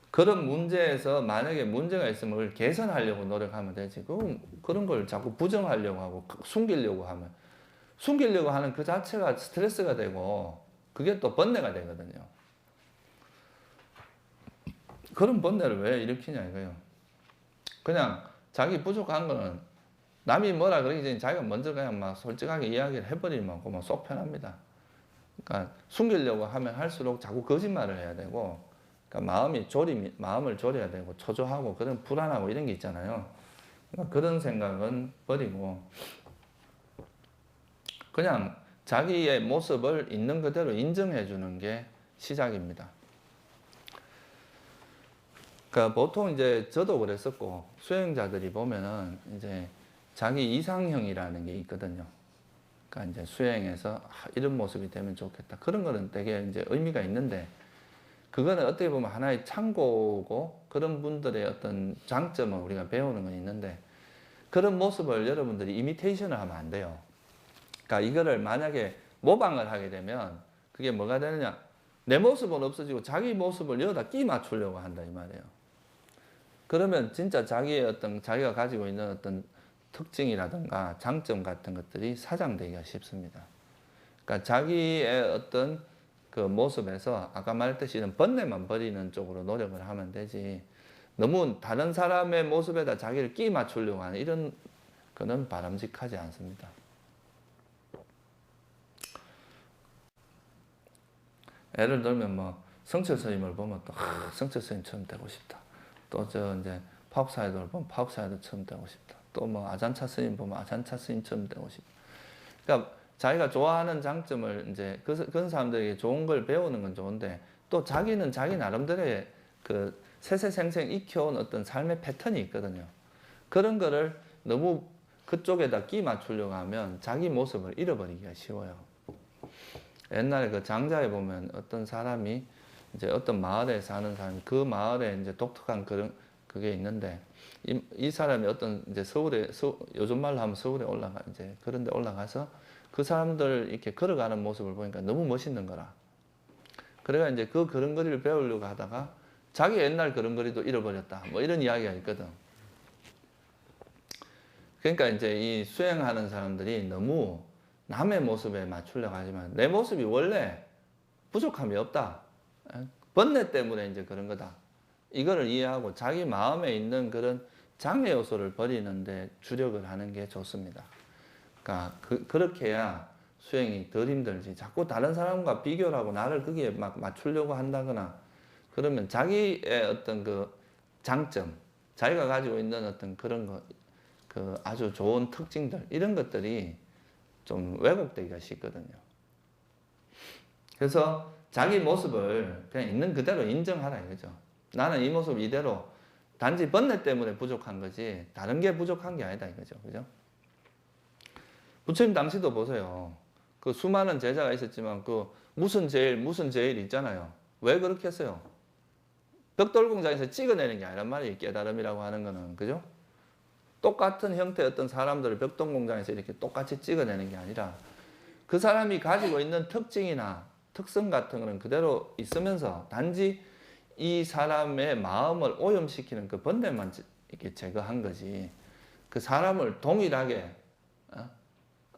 그런 문제에서 만약에 문제가 있으면 그걸 개선하려고 노력하면 되지. 그런 걸 자꾸 부정하려고 하고 숨기려고 하는 그 자체가 스트레스가 되고 그게 또 번뇌가 되거든요. 그런 번뇌를 왜 일으키냐 이거예요. 그냥 자기 부족한 거는 남이 뭐라 그러기 전에 자기가 먼저 그냥 막 솔직하게 이야기를 해버리면 그만 속 편합니다. 그러니까 숨기려고 하면 할수록 자꾸 거짓말을 해야 되고 그러니까 마음을 졸여야 되고 초조하고 그런 불안하고 이런 게 있잖아요. 그러니까 그런 생각은 버리고 그냥 자기의 모습을 있는 그대로 인정해 주는 게 시작입니다. 그러니까 보통 이제 저도 그랬었고 수행자들이 보면은 이제 자기 이상형이라는 게 있거든요. 그러니까 이제 수행해서 이런 모습이 되면 좋겠다. 그런 거는 되게 이제 의미가 있는데 그거는 어떻게 보면 하나의 참고고 그런 분들의 어떤 장점을 우리가 배우는 건 있는데 그런 모습을 여러분들이 이미테이션을 하면 안 돼요. 그러니까 이거를 만약에 모방을 하게 되면 그게 뭐가 되느냐? 내 모습은 없어지고 자기 모습을 여기다 끼 맞추려고 한다 이 말이에요. 그러면 진짜 자기가 가지고 있는 어떤 특징이라든가 장점 같은 것들이 사장되기가 쉽습니다. 그러니까 자기의 어떤 그 모습에서 아까 말했듯이 이런 번뇌만 버리는 쪽으로 노력을 하면 되지 너무 다른 사람의 모습에다 자기를 끼 맞추려고 하는 이런 거는 바람직하지 않습니다. 예를 들면 뭐 성철 스님을 보면 또 성철 스님처럼 되고 싶다. 또 이제 파옥사이도를 보면 파옥사이도처럼 되고 싶다. 또 뭐 아잔차 스님 보면 아잔차 스님처럼 되고 싶다. 그러니까 자기가 좋아하는 장점을 이제 그런 사람들에게 좋은 걸 배우는 건 좋은데 또 자기는 자기 나름대로의 그 세세생생 익혀온 어떤 삶의 패턴이 있거든요. 그런 거를 너무 그쪽에다 끼 맞추려고 하면 자기 모습을 잃어버리기가 쉬워요. 옛날에 그 장자에 보면 어떤 사람이 이제 어떤 마을에 사는 사람이 그 마을에 이제 독특한 그게 있는데 이 사람이 어떤 이제 요즘 말로 하면 서울에 이제 그런 데 올라가서 그 사람들 이렇게 걸어가는 모습을 보니까 너무 멋있는 거라. 그래가 이제 그 걸음걸이를 배우려고 하다가 자기 옛날 걸음걸이도 잃어버렸다. 뭐 이런 이야기가 있거든. 그러니까 이제 이 수행하는 사람들이 너무 남의 모습에 맞추려고 하지만 내 모습이 원래 부족함이 없다. 번뇌 때문에 이제 그런 거다. 이거를 이해하고 자기 마음에 있는 그런 장애 요소를 버리는데 주력을 하는 게 좋습니다. 그러니까 그렇게 해야 수행이 덜 힘들지. 자꾸 다른 사람과 비교를 하고 나를 거기에 막 맞추려고 한다거나 그러면 자기의 어떤 그 장점, 자기가 가지고 있는 어떤 그런 거, 그 아주 좋은 특징들, 이런 것들이 좀 왜곡되기가 쉽거든요. 그래서 자기 모습을 그냥 있는 그대로 인정하라 이거죠. 나는 이 모습 이대로 단지 번뇌 때문에 부족한 거지 다른 게 부족한 게 아니다 이거죠. 그죠? 부처님 당시도 보세요. 그 수많은 제자가 있었지만 그 무슨 제일 있잖아요. 왜 그렇게 했어요? 벽돌공장에서 찍어내는 게 아니란 말이에요. 깨달음이라고 하는 거는. 그죠? 똑같은 형태의 어떤 사람들을 벽돌공장에서 이렇게 똑같이 찍어내는 게 아니라 그 사람이 가지고 있는 특징이나 특성 같은 거는 그대로 있으면서 단지 이 사람의 마음을 오염시키는 그 번뇌만 이렇게 제거한 거지. 그 사람을 동일하게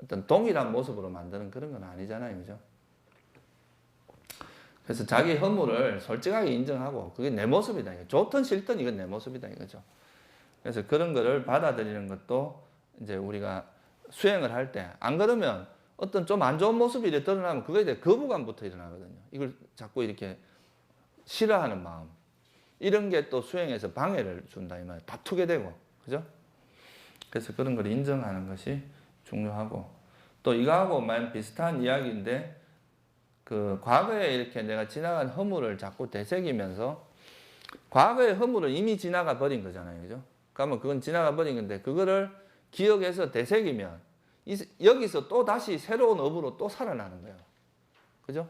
어떤 동일한 모습으로 만드는 그런 건 아니잖아요. 그죠? 그래서 자기 허물을 솔직하게 인정하고 그게 내 모습이다. 좋든 싫든 이건 내 모습이다. 이거죠. 그래서 그런 거를 받아들이는 것도 이제 우리가 수행을 할 때 안 그러면 어떤 좀 안 좋은 모습이 이렇게 드러나면 그거에 대해 거부감부터 일어나거든요. 이걸 자꾸 이렇게 싫어하는 마음. 이런 게 또 수행에서 방해를 준다. 이 말이에요. 다투게 되고. 그죠? 그래서 그런 걸 인정하는 것이 중요하고 또 이거하고 많이 비슷한 이야기인데 그 과거에 이렇게 내가 지나간 허물을 자꾸 되새기면서 과거의 허물은 이미 지나가 버린 거잖아요. 그죠? 그러면 그건 지나가 버린 건데 그거를 기억해서 되새기면 여기서 또 다시 새로운 업으로 또 살아나는 거예요. 그죠?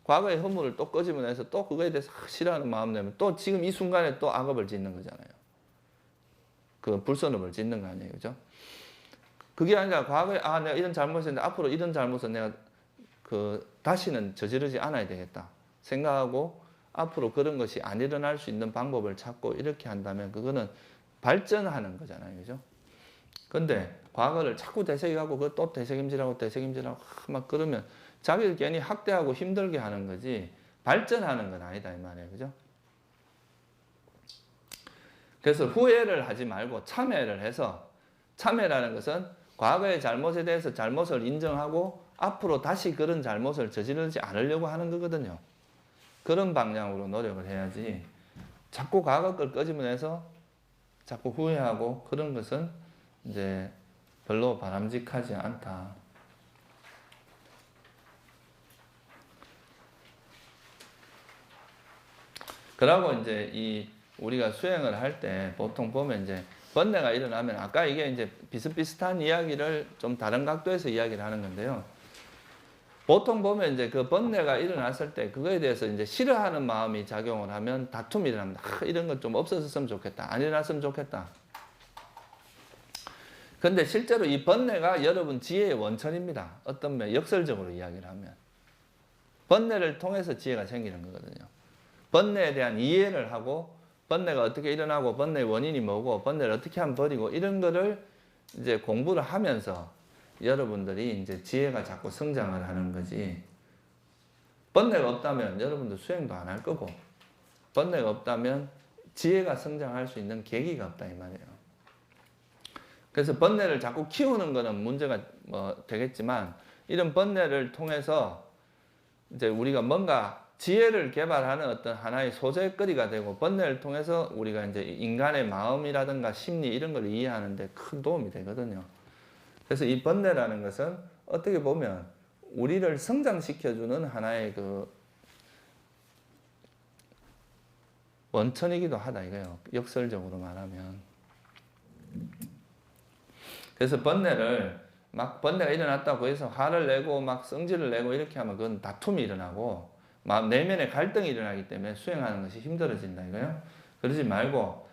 과거의 허물을 또 끄집어내서 또 그거에 대해서 싫어하는 마음 내면 또 지금 이 순간에 또 악업을 짓는 거잖아요. 그 불선업을 짓는 거 아니에요. 그죠? 그게 아니라 과거에 내가 이런 잘못을 했는데 앞으로 이런 잘못을 내가 다시는 저지르지 않아야 되겠다 생각하고 앞으로 그런 것이 안 일어날 수 있는 방법을 찾고 이렇게 한다면 그거는 발전하는 거잖아요. 그죠? 근데 과거를 자꾸 되새기고 그걸 또 되새김질하고 막 그러면 자기를 괜히 학대하고 힘들게 하는 거지 발전하는 건 아니다 이 말이에요. 그죠? 그래서 후회를 하지 말고 참회를 해서 참회라는 것은 과거의 잘못에 대해서 잘못을 인정하고 앞으로 다시 그런 잘못을 저지르지 않으려고 하는 거거든요. 그런 방향으로 노력을 해야지 자꾸 과거 걸 끄집어내서 자꾸 후회하고 그런 것은 이제 별로 바람직하지 않다. 그러고 이제 우리가 수행을 할 때 보통 보면 이제 번뇌가 일어나면 아까 이게 이제 비슷비슷한 이야기를 좀 다른 각도에서 이야기를 하는 건데요. 보통 보면 이제 그 번뇌가 일어났을 때 그거에 대해서 이제 싫어하는 마음이 작용을 하면 다툼이 일어납니다. 이런 것 좀 없어졌으면 좋겠다. 안 일어났으면 좋겠다. 근데 실제로 이 번뇌가 여러분 지혜의 원천입니다. 어떤 면 역설적으로 이야기를 하면 번뇌를 통해서 지혜가 생기는 거거든요. 번뇌에 대한 이해를 하고 번뇌가 어떻게 일어나고 번뇌의 원인이 뭐고 번뇌를 어떻게 하면 버리고 이런 거를 이제 공부를 하면서 여러분들이 이제 지혜가 자꾸 성장을 하는 거지. 번뇌가 없다면 여러분들 수행도 안 할 거고 번뇌가 없다면 지혜가 성장할 수 있는 계기가 없다 이 말이에요. 그래서 번뇌를 자꾸 키우는 거는 문제가 되겠지만 이런 번뇌를 통해서 이제 우리가 뭔가 지혜를 개발하는 어떤 하나의 소재거리가 되고 번뇌를 통해서 우리가 이제 인간의 마음이라든가 심리 이런 걸 이해하는데 큰 도움이 되거든요. 그래서 이 번뇌라는 것은 어떻게 보면 우리를 성장시켜주는 하나의 그 원천이기도 하다 이거예요. 역설적으로 말하면. 그래서 번뇌가 일어났다고 해서 화를 내고 막 성질을 내고 이렇게 하면 그건 다툼이 일어나고 마음 내면의 갈등이 일어나기 때문에 수행하는 것이 힘들어진다 이거예요. 그러지 말고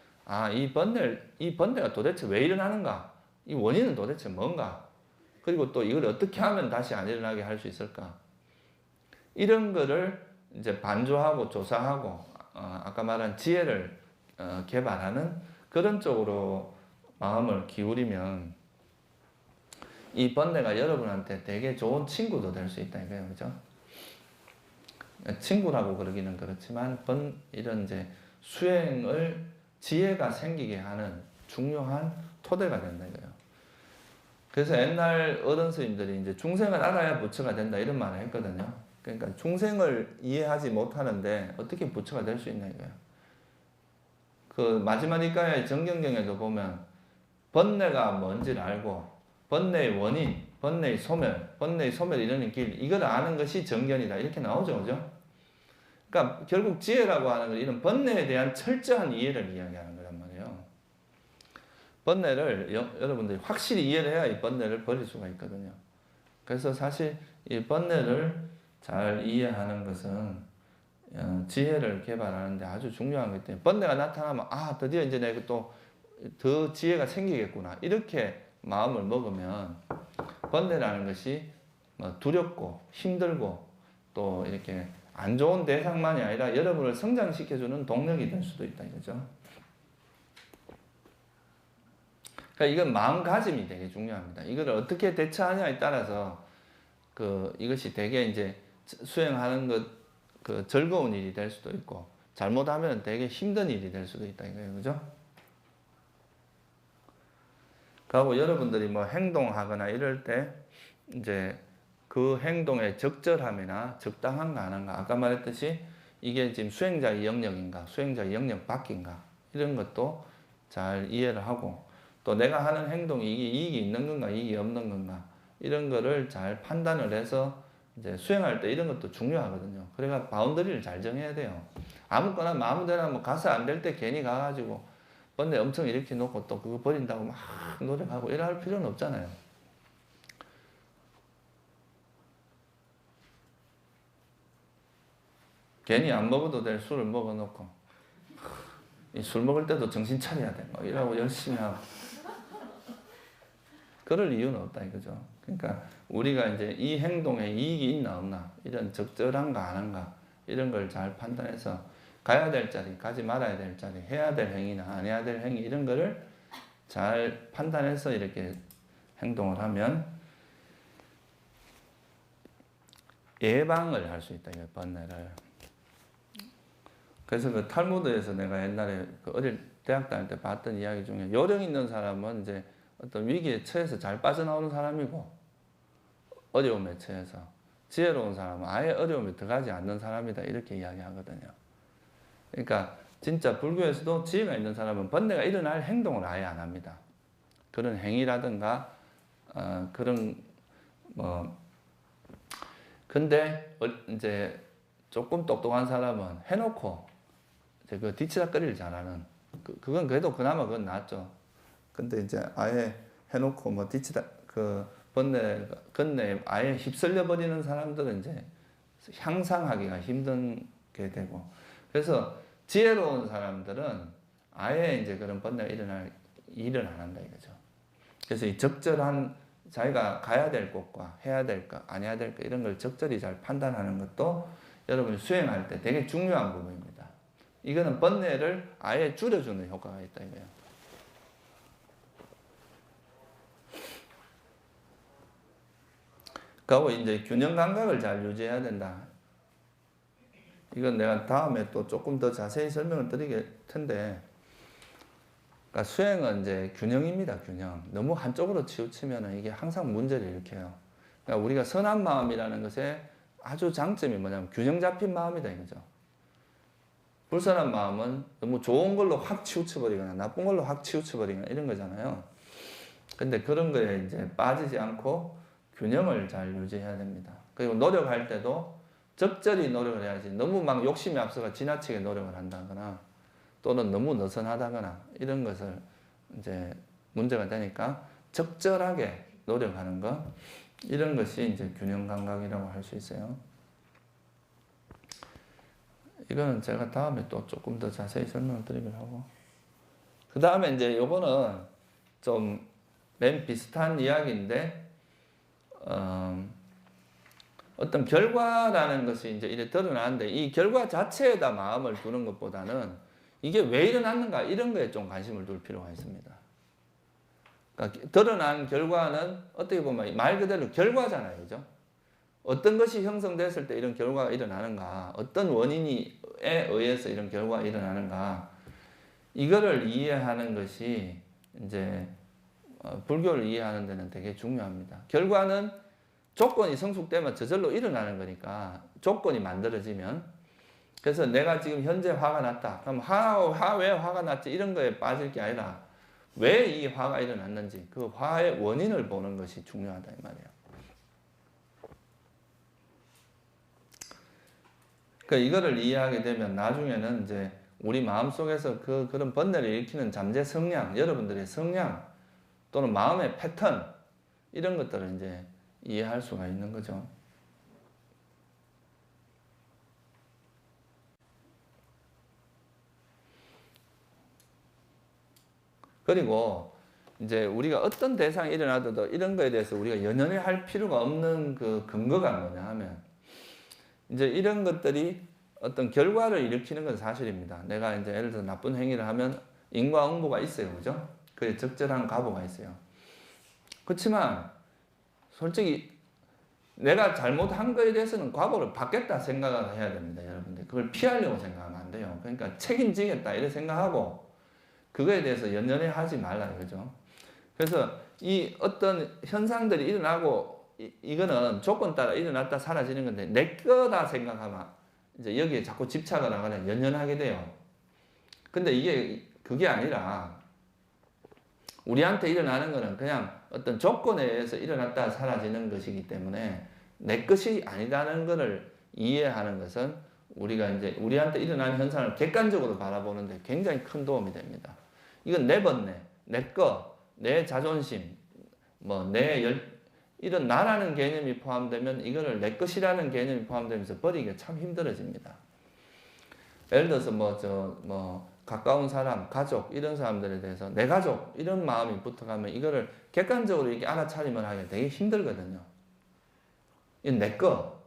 이 번뇌가 도대체 왜 일어나는가? 이 원인은 도대체 뭔가? 그리고 또 이걸 어떻게 하면 다시 안 일어나게 할 수 있을까? 이런 거를 이제 반조하고 조사하고 아까 말한 지혜를 개발하는 그런 쪽으로 마음을 기울이면 이 번뇌가 여러분한테 되게 좋은 친구도 될 수 있다 이거예요, 그죠? 친구라고 그러기는 그렇지만 이런 이제 수행을 지혜가 생기게 하는 중요한 토대가 된다 이거예요. 그래서 옛날 어른 스님들이 이제 중생을 알아야 부처가 된다 이런 말을 했거든요. 그러니까 중생을 이해하지 못하는데 어떻게 부처가 될 수 있나 이거예요. 그 마지막 니까의 정경경에도 보면 번뇌가 뭔지를 알고 번뇌의 원인, 번뇌의 소멸 이르는 길 이걸 아는 것이 정견이다 이렇게 나오죠, 그죠? 그러니까 결국 지혜라고 하는 건 이런 번뇌에 대한 철저한 이해를 이야기하는 거란 말이에요. 번뇌를 여러분들이 확실히 이해를 해야 이 번뇌를 버릴 수가 있거든요. 그래서 사실 이 번뇌를 잘 이해하는 것은 지혜를 개발하는데 아주 중요한 거기 때문에 번뇌가 나타나면 드디어 이제 내가 또 더 지혜가 생기겠구나 이렇게 마음을 먹으면 번뇌라는 것이 두렵고 힘들고 또 이렇게 안 좋은 대상만이 아니라 여러분을 성장시켜주는 동력이 될 수도 있다 이거죠. 그러니까 이건 마음가짐이 되게 중요합니다. 이걸 어떻게 대처하냐에 따라서 이것이 되게 이제 수행하는 것 즐거운 일이 될 수도 있고 잘못하면 되게 힘든 일이 될 수도 있다 이거예요, 그죠? 그리고 여러분들이 뭐 행동하거나 이럴 때 이제 그 행동의 적절함이나 적당한가 안 한가 아까 말했듯이 이게 지금 수행자의 영역인가 수행자의 영역 밖인가 이런 것도 잘 이해를 하고 또 내가 하는 행동이 이게 이익이 있는 건가 이익이 없는 건가 이런 거를 잘 판단을 해서 이제 수행할 때 이런 것도 중요하거든요. 그러니까 바운더리를 잘 정해야 돼요. 아무거나 마음대로 뭐 가서 안 될 때 괜히 가가지고 번뇌 엄청 일으켜 놓고 또 그거 버린다고 막 노력하고 이래 할 필요는 없잖아요. 괜히 안 먹어도 될 술을 먹어놓고 이 술 먹을 때도 정신 차려야 돼. 막 이러고 열심히 하고 그럴 이유는 없다 이거죠. 그러니까 우리가 이제 이 행동에 이익이 있나 없나 이런 적절한가 안 한가 이런 걸 잘 판단해서 가야 될 자리, 가지 말아야 될 자리, 해야 될 행위나 안 해야 될 행위 이런 거를 잘 판단해서 이렇게 행동을 하면 예방을 할 수 있다, 이 번뇌를. 그래서 그 탈무드에서 내가 옛날에 어릴 대학 다닐 때 봤던 이야기 중에 요령 있는 사람은 이제 어떤 위기에 처해서 잘 빠져나오는 사람이고 어려움에 처해서 지혜로운 사람은 아예 어려움에 들어가지 않는 사람이다 이렇게 이야기하거든요. 그러니까 진짜 불교에서도 지혜가 있는 사람은 번뇌가 일어날 행동을 아예 안 합니다. 그런 행위라든가 그런 근데 이제 조금 똑똑한 사람은 해놓고 이제 그 뒤치다꺼리를 잘하는 그건 그래도 그나마 그건 낫죠. 근데 이제 아예 해놓고 뭐 뒤치다 번뇌에 아예 휩쓸려 버리는 사람들은 이제 향상하기가 힘든 게 되고 그래서 지혜로운 사람들은 아예 이제 그런 번뇌가 일어날 일을 안 한다 이거죠. 그래서 이 적절한 자기가 가야 될 곳과 해야 될 것, 안 해야 될 것 이런 걸 적절히 잘 판단하는 것도 여러분이 수행할 때 되게 중요한 부분입니다. 이거는 번뇌를 아예 줄여주는 효과가 있다 이거예요. 그리고 이제 균형 감각을 잘 유지해야 된다. 이건 내가 다음에 또 조금 더 자세히 설명을 드릴 텐데, 그러니까 수행은 이제 균형입니다, 균형. 너무 한쪽으로 치우치면 이게 항상 문제를 일으켜요. 그러니까 우리가 선한 마음이라는 것에 아주 장점이 뭐냐면 균형 잡힌 마음이다 이거죠. 불선한 마음은 너무 좋은 걸로 확 치우쳐버리거나 나쁜 걸로 확 치우쳐버리거나 이런 거잖아요. 근데 그런 거에 이제 빠지지 않고 균형을 잘 유지해야 됩니다. 그리고 노력할 때도 적절히 노력을 해야지 너무 막 욕심이 앞서가 지나치게 노력을 한다거나 또는 너무 느슨하다거나 이런 것을 이제 문제가 되니까 적절하게 노력하는 것 이런 것이 이제 균형 감각이라고 할 수 있어요. 이거는 제가 다음에 또 조금 더 자세히 설명을 드리기로 하고 그 다음에 이제 요거는 좀 맨 비슷한 이야기인데 어떤 결과라는 것이 이제 이래 드러나는데 이 결과 자체에다 마음을 두는 것보다는 이게 왜 일어났는가 이런 거에 좀 관심을 둘 필요가 있습니다. 그러니까 드러난 결과는 어떻게 보면 말 그대로 결과잖아요. 그죠? 어떤 것이 형성됐을 때 이런 결과가 일어나는가, 어떤 원인에 의해서 이런 결과가 일어나는가, 이거를 이해하는 것이 이제 불교를 이해하는 데는 되게 중요합니다. 결과는 조건이 성숙되면 저절로 일어나는 거니까 조건이 만들어지면 그래서 내가 지금 현재 화가 났다. 그럼 왜 화가 났지? 이런 거에 빠질 게 아니라 왜 이 화가 일어났는지 그 화의 원인을 보는 것이 중요하다 이 말이에요. 그러니까 이거를 이해하게 되면 나중에는 이제 우리 마음속에서 그런 번뇌를 일으키는 잠재 성향, 여러분들의 성향 또는 마음의 패턴 이런 것들을 이제 이해할 수가 있는 거죠. 그리고 이제 우리가 어떤 대상이 일어나도 이런 거에 대해서 우리가 연연해 할 필요가 없는 그 근거가 뭐냐 하면 이제 이런 것들이 어떤 결과를 일으키는 건 사실입니다. 내가 이제 예를 들어 나쁜 행위를 하면 인과응보가 있어요. 그죠? 그게 적절한 가보가 있어요. 그렇지만 솔직히 내가 잘못한 거에 대해서는 과보를 받겠다 생각을 해야 됩니다. 여러분들. 그걸 피하려고 생각하면 안 돼요. 그러니까 책임지겠다 이렇게 생각하고 그거에 대해서 연연해 하지 말라 이거죠. 그래서 이 어떤 현상들이 일어나고 이거는 조건 따라 일어났다 사라지는 건데 내 거다 생각하면 이제 여기에 자꾸 집착을 하거나 연연하게 돼요. 근데 이게 그게 아니라 우리한테 일어나는 거는 그냥 어떤 조건에 의해서 일어났다 사라지는 것이기 때문에 내 것이 아니라는 것을 이해하는 것은 우리가 이제 우리한테 일어나는 현상을 객관적으로 바라보는데 굉장히 큰 도움이 됩니다. 이건 내 번뇌, 내 거, 내 자존심, 이런 나라는 개념이 포함되면 이거를 내 것이라는 개념이 포함되면서 버리기가 참 힘들어집니다. 예를 들어서 가까운 사람, 가족 이런 사람들에 대해서 내 가족 이런 마음이 붙어가면 이거를 객관적으로 이렇게 알아차림을 하기가 되게 힘들거든요. 이건 내 거,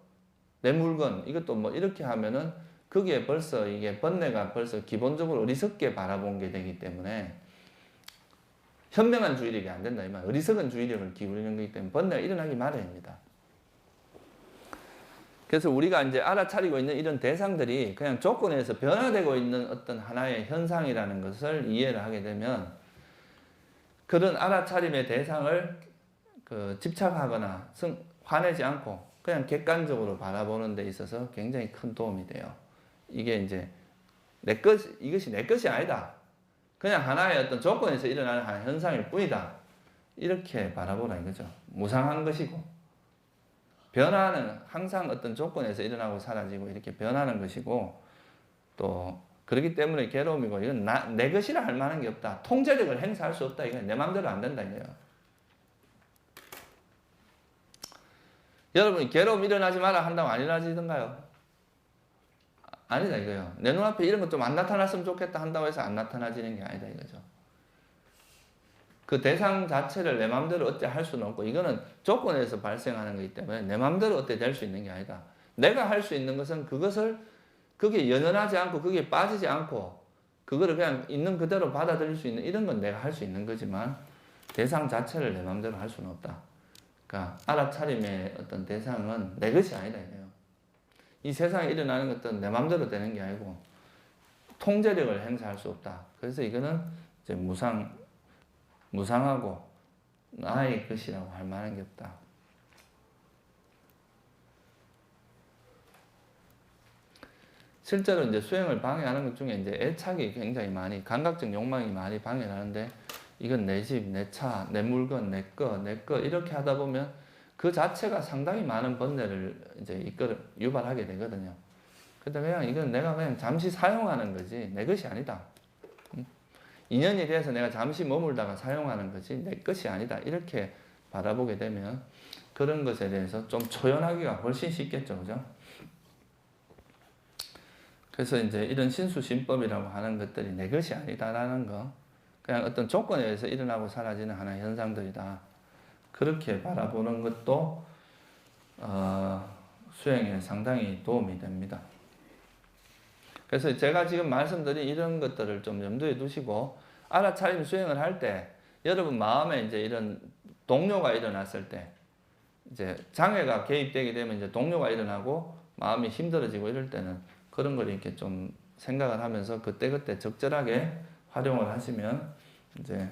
내 물건 이것도 이렇게 하면은 거기에 벌써 이게 번뇌가 벌써 기본적으로 어리석게 바라본 게 되기 때문에 현명한 주의력이 안 된다 이 말. 어리석은 주의력을 기울이는 거기 때문에 번뇌가 일어나기 마련입니다. 그래서 우리가 이제 알아차리고 있는 이런 대상들이 그냥 조건에서 변화되고 있는 어떤 하나의 현상이라는 것을 이해를 하게 되면 그런 알아차림의 대상을 집착하거나 화내지 않고 그냥 객관적으로 바라보는 데 있어서 굉장히 큰 도움이 돼요. 이게 이제 이것이 내 것이 아니다. 그냥 하나의 어떤 조건에서 일어나는 하나의 현상일 뿐이다. 이렇게 바라보라 이거죠. 무상한 것이고 변화는 항상 어떤 조건에서 일어나고 사라지고 이렇게 변하는 것이고 또 그렇기 때문에 괴로움이고 이건 내 것이라 할 만한 게 없다. 통제력을 행사할 수 없다. 이건 내 마음대로 안 된다 이거예요. 여러분이 괴로움 일어나지 마라 한다고 안 일어나지던가요? 아니다 이거예요. 내 눈앞에 이런 것 좀 안 나타났으면 좋겠다 한다고 해서 안 나타나지는 게 아니다 이거죠. 그 대상 자체를 내 마음대로 어때 할 수는 없고 이거는 조건에서 발생하는 거기 때문에 내 마음대로 어때 될 수 있는 게 아니다. 내가 할 수 있는 것은 그것을 거기에 연연하지 않고 거기에 빠지지 않고 그거를 그냥 있는 그대로 받아들일 수 있는 이런 건 내가 할 수 있는 거지만 대상 자체를 내 마음대로 할 수는 없다. 그러니까 알아차림의 어떤 대상은 내 것이 아니다 이거예요. 이 세상에 일어나는 것들은 내 마음대로 되는 게 아니고 통제력을 행사할 수 없다. 그래서 이거는 이제 무상하고 나의 것이라고 할 만한 게 없다. 실제로 이제 수행을 방해하는 것 중에 이제 애착이 굉장히 많이, 감각적 욕망이 많이 방해를 하는데 이건 내 집, 내 차, 내 물건, 내 거 이렇게 하다 보면 그 자체가 상당히 많은 번뇌를 이제 유발하게 되거든요. 근데 그냥 이건 내가 그냥 잠시 사용하는 거지 내 것이 아니다. 인연이 돼서 내가 잠시 머물다가 사용하는 거지 내 것이 아니다. 이렇게 바라보게 되면 그런 것에 대해서 좀 초연하기가 훨씬 쉽겠죠. 그죠? 그래서 이제 이런 신수신법이라고 하는 것들이 내 것이 아니다라는 거. 그냥 어떤 조건에 의해서 일어나고 사라지는 하나의 현상들이다. 그렇게 바라보는 것도 수행에 상당히 도움이 됩니다. 그래서 제가 지금 말씀드린 이런 것들을 좀 염두에 두시고 알아차림 수행을 할 때 여러분 마음에 이제 이런 동요가 일어났을 때 이제 장애가 개입되게 되면 이제 동요가 일어나고 마음이 힘들어지고 이럴 때는 그런 걸 이렇게 좀 생각을 하면서 그때그때 적절하게 활용을 하시면 이제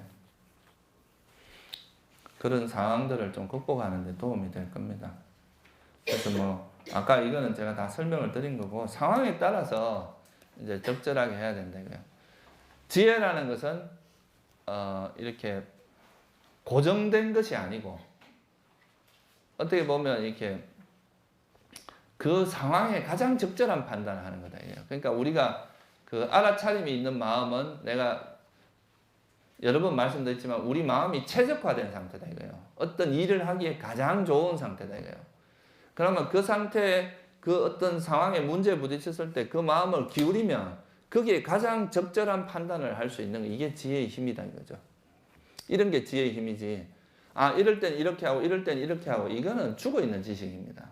그런 상황들을 좀 극복하는 데 도움이 될 겁니다. 그래서 뭐 아까 이거는 제가 다 설명을 드린 거고 상황에 따라서 이제 적절하게 해야 된다 이거예요. 지혜라는 것은 이렇게 고정된 것이 아니고 어떻게 보면 이렇게 그 상황에 가장 적절한 판단을 하는 거다 이거예요. 그러니까 우리가 그 알아차림이 있는 마음은 내가 여러 번 말씀드렸지만 우리 마음이 최적화된 상태다 이거예요. 어떤 일을 하기에 가장 좋은 상태다 이거예요. 그러면 그 상태에 그 어떤 상황에 문제에 부딪혔을 때 그 마음을 기울이면 거기에 가장 적절한 판단을 할 수 있는 게 이게 지혜의 힘이다 이거죠. 이런 게 지혜의 힘이지. 이럴 땐 이렇게 하고 이럴 땐 이렇게 하고 이거는 죽어있는 지식입니다.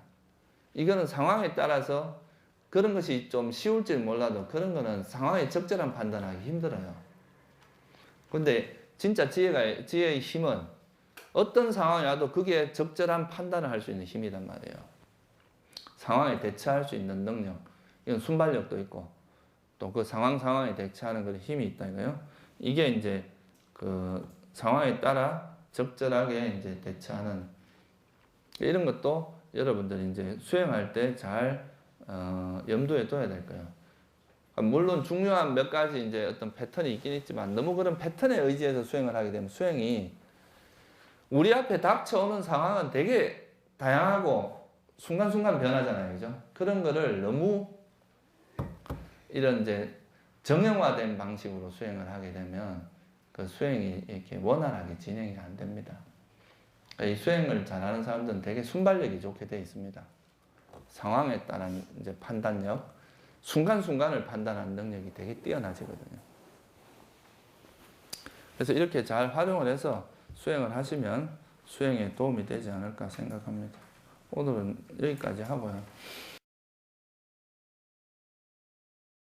이거는 상황에 따라서 그런 것이 좀 쉬울지 몰라도 그런 거는 상황에 적절한 판단하기 힘들어요. 근데 진짜 지혜의 힘은 어떤 상황이 와도 그게 적절한 판단을 할 수 있는 힘이란 말이에요. 상황에 대처할 수 있는 능력, 이건 순발력도 있고 또 그 상황에 대처하는 그런 힘이 있다 이거예요. 이게 이제 그 상황에 따라 적절하게 이제 대처하는 이런 것도 여러분들이 이제 수행할 때 잘 염두에 둬야 될 거예요. 물론 중요한 몇 가지 이제 어떤 패턴이 있긴 있지만 너무 그런 패턴에 의지해서 수행을 하게 되면 수행이 우리 앞에 닥쳐오는 상황은 되게 다양하고 순간순간 변하잖아요. 그죠? 그런 거를 너무 이런 이제 정형화된 방식으로 수행을 하게 되면 그 수행이 이렇게 원활하게 진행이 안 됩니다. 이 수행을 잘하는 사람들은 되게 순발력이 좋게 되어 있습니다. 상황에 따른 이제 판단력, 순간순간을 판단하는 능력이 되게 뛰어나지거든요. 그래서 이렇게 잘 활용을 해서 수행을 하시면 수행에 도움이 되지 않을까 생각합니다. 오늘은 여기까지 하고요.